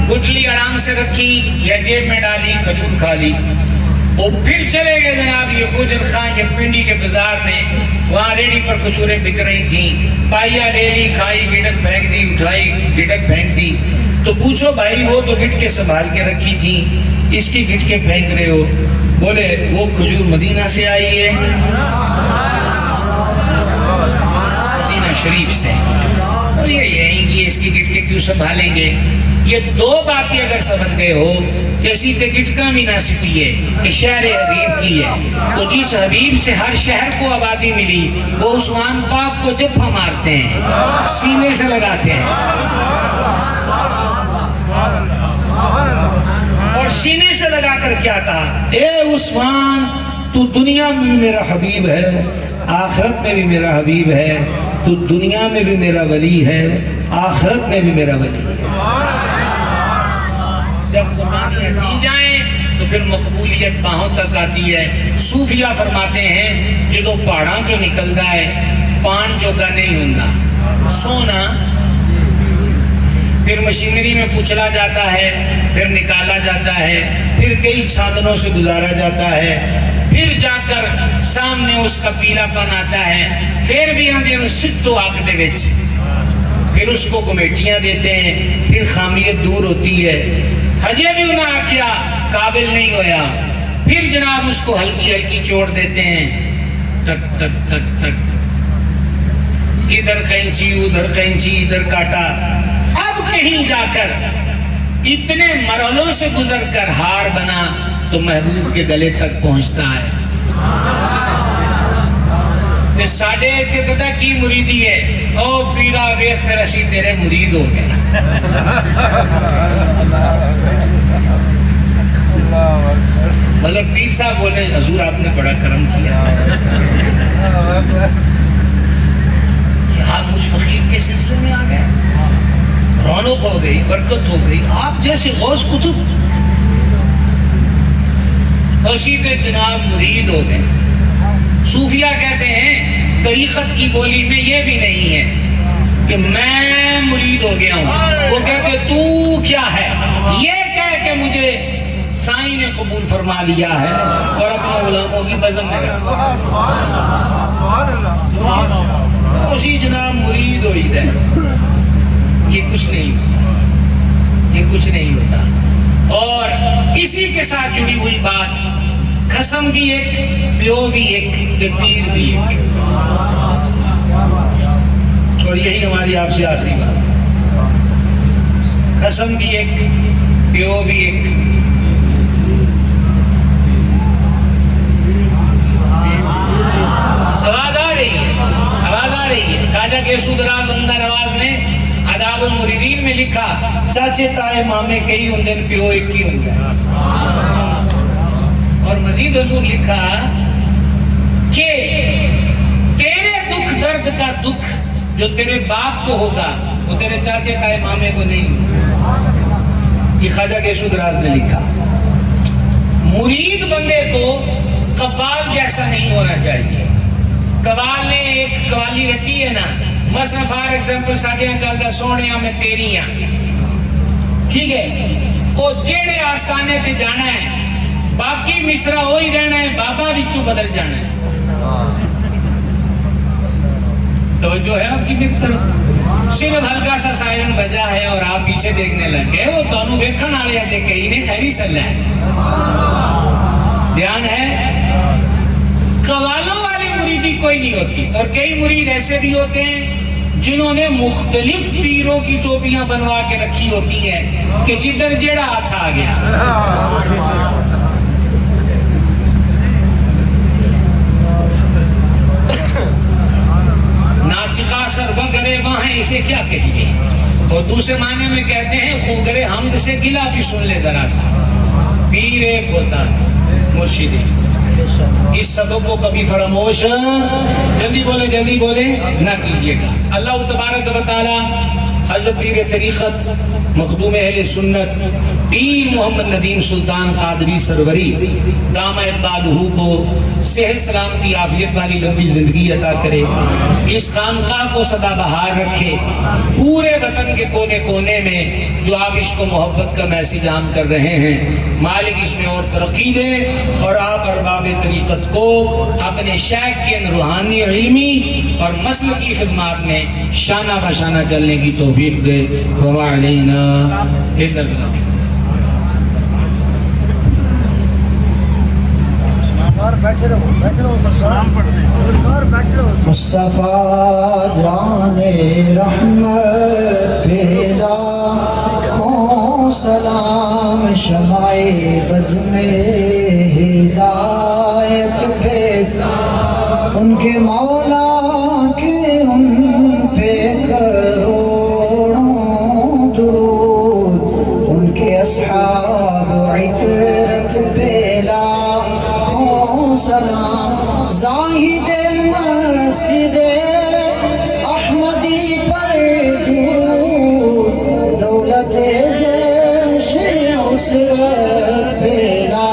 گٹلی آرام سے رکھی یا جیب میں ڈالی، کھجور کھا لی. اور پھر چلے گئے جناب یہ گوجر خان کے پنڈی کے بازار میں. وہاں ریڈی پر کھجوریں بک رہی تھیں. پائیا لے لی، کھائی، گٹک پھینک دی، اٹھائی، گٹک پھینک دی. تو پوچھو بھائی وہ تو گٹکے سنبھال کے رکھی تھی، اس کی گٹکے پھینک رہے ہو؟ بولے وہ کھجور مدینہ سے آئی ہے، مدینہ شریف سے، اور یہ یہیں کی اس کی گٹکے کیوں سنبھالیں گے؟ یہ دو باتیں اگر سمجھ گئے ہو کہ اسی تے گٹکا بھی نہ سٹی ہے کہ شہر حبیب کی ہے. تو جس حبیب سے ہر شہر کو آبادی ملی وہ عثمان پاک کو جب ہم مارتے ہیں سینے سے لگاتے ہیں، اور سینے سے لگا کر کیا کہا؟ اے عثمان تو دنیا میں بھی میرا حبیب ہے، آخرت میں بھی میرا حبیب ہے. تو دنیا میں بھی میرا ولی ہے، آخرت میں بھی میرا ولی ہے. جب قربانیاں دی جائیں تو پھر مقبولیت باہوں تک آتی ہے. صوفیہ فرماتے ہیں جدو پہاڑاں جو نکلدا ہے پان جوگا نہیں ہوندا، سونا پھر مشینری میں کچلا جاتا ہے، پھر نکالا جاتا ہے، پھر کئی چھاننوں سے گزارا جاتا ہے، پھر جا کر سامنے اس کا پیلا پن آتا ہے، پھر بھی اندر سٹو آگ دے وچ، پھر اس کو کمیٹیاں دیتے ہیں، پھر خامیت دور ہوتی ہے. ہجے بھی انہاں آکھیا قابل نہیں ہویا، پھر جناب اس کو ہلکی ہلکی چوڑ دیتے ہیں، ٹک ٹک ٹک ٹک، ادھر کینچی ادھر کینچی ادھر کاٹا. اب کہیں جا کر اتنے مرحلوں سے گزر کر ہار بنا تو محبوب کے گلے تک پہنچتا ہے. تے ساڈے ایتھے پتہ کی مریدی ہے، او پیرا ویخ پھر اسی تیرے مرید ہو گئے. مطلب پیر صاحب بولے حضور آپ نے بڑا کرم کیا کہ آپ مجھ فقیر کے سلسلے میں آ گئے. رونق ہو گئی, برکت ہو گئی. آپ جیسے غوث کتب اسی کے جناب مرید ہو گئے. صوفیہ کہتے ہیں طریقت کی بولی میں یہ بھی نہیں ہے کہ میں مرید ہو گیا ہوں, وہ کہتے تو کیا ہے, یہ کہہ کہ مجھے سائیں نے قبول فرما لیا ہے اور اپنے غلاموں کی بزم میں رکھا. اسی جناب مرید ہو ہی دے. یہ کچھ نہیں ہوتا, یہ کچھ نہیں ہوتا. اور اسی کے ساتھ جڑی ہوئی بات, قسم بھی ایک, پیو بھی ایک, پیر بھی ایک. اور یہی ہماری آپ سے آخری بات ہے. قسم بھی ایک, پیو بھی ایک. آواز آ رہی ہے, آواز آ رہی ہے. خواجہ کیسودرا بندہ نواز نے آداب المریدین میں لکھا, چاچے تائے مامے کئی ہوں پیو ایک ہی ہوں. اور مزید حضور لکھا کہ تیرے دکھ درد کا دکھ جو تیرے باپ کو ہوگا وہ تیرے چاچے تائے مامے کو نہیں ہوگا. یہ خواجہ کیسودراز نے لکھا. مرید بندے کو قوال جیسا نہیں ہونا چاہیے. قوال نے ایک قوالی رٹی ہے نا, مثلا فار ایگزامپل ساڈیاں چلدا سونیاں میں تیریاں, ٹھیک ہے, وہ جیڑے آستانے تے جانا ہے باقی مصرا وہی رہنا ہے, بابا وچوں بدل جانا ہے. توجہ ہے آپ کی میری طرف. صرف ہلکا سا سائرن بجا ہے اور آپ پیچھے دیکھنے لگ گئے, وہ تانوں ویکھن والے اجے کئی نے خیری سلا ہے. دھیان ہے, قوالوں والی مریدی کوئی نہیں ہوتی. اور کئی مرید ایسے بھی ہوتے ہیں جنہوں نے مختلف پیروں کی ٹوپیاں بنوا کے رکھی ہوتی ہیں کہ جدھر جیڑا ہاتھ آ گیا. ناچقا سر وگرے وہاں اسے کیا کہیے, اور دوسرے معنی میں کہتے ہیں خوگرے حمد سے گلا بھی سن لے ذرا سا. پیر ایک ہوتا ہے, مرشد ایک. اس سبب کو کبھی فراموش جلدی بولے نہ کیجیے گا. اللہ تبارک و تعالی حضرت پیر طریقت مخدوم اہل سنت پیر محمد ندیم سلطان قادری سروری دامہ اقبالہ کو صحت سلامتی عافیت والی لمبی زندگی عطا کرے. اس خانقاہ کو سدا بہار رکھے. پورے وطن کے کونے کونے میں جو آپ عشق و محبت کا میسیج عام کر رہے ہیں, مالک اس میں اور ترقی دے, اور آپ ارباب طریقت کو اپنے شیخ کے روحانی علمی اور مسلکی خدمات میں شانہ بشانہ چلنے کی توفیق دے. وما علینا الا البلاغ. مصطفیٰ جان رحمت پیلا کھوں سلام شمع بزم ہدایت پہ ان کے مولا کے ان پہ کروڑوں درود, ان کے اصحاب عطرت پیلا سلام. زاہد مسجد احمدی پر درود, دولت جیش عسرت پیلا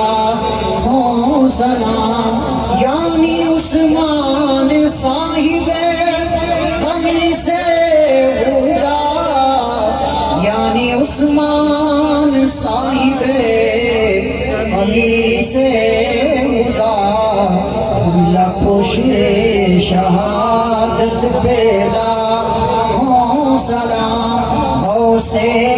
ہو سلام. یعنی عثمان صاحب قمیص ہدا, یعنی عثمان صاحب قمیص ہدا, پوش شہادت پیلا ہو سلام. ہو سے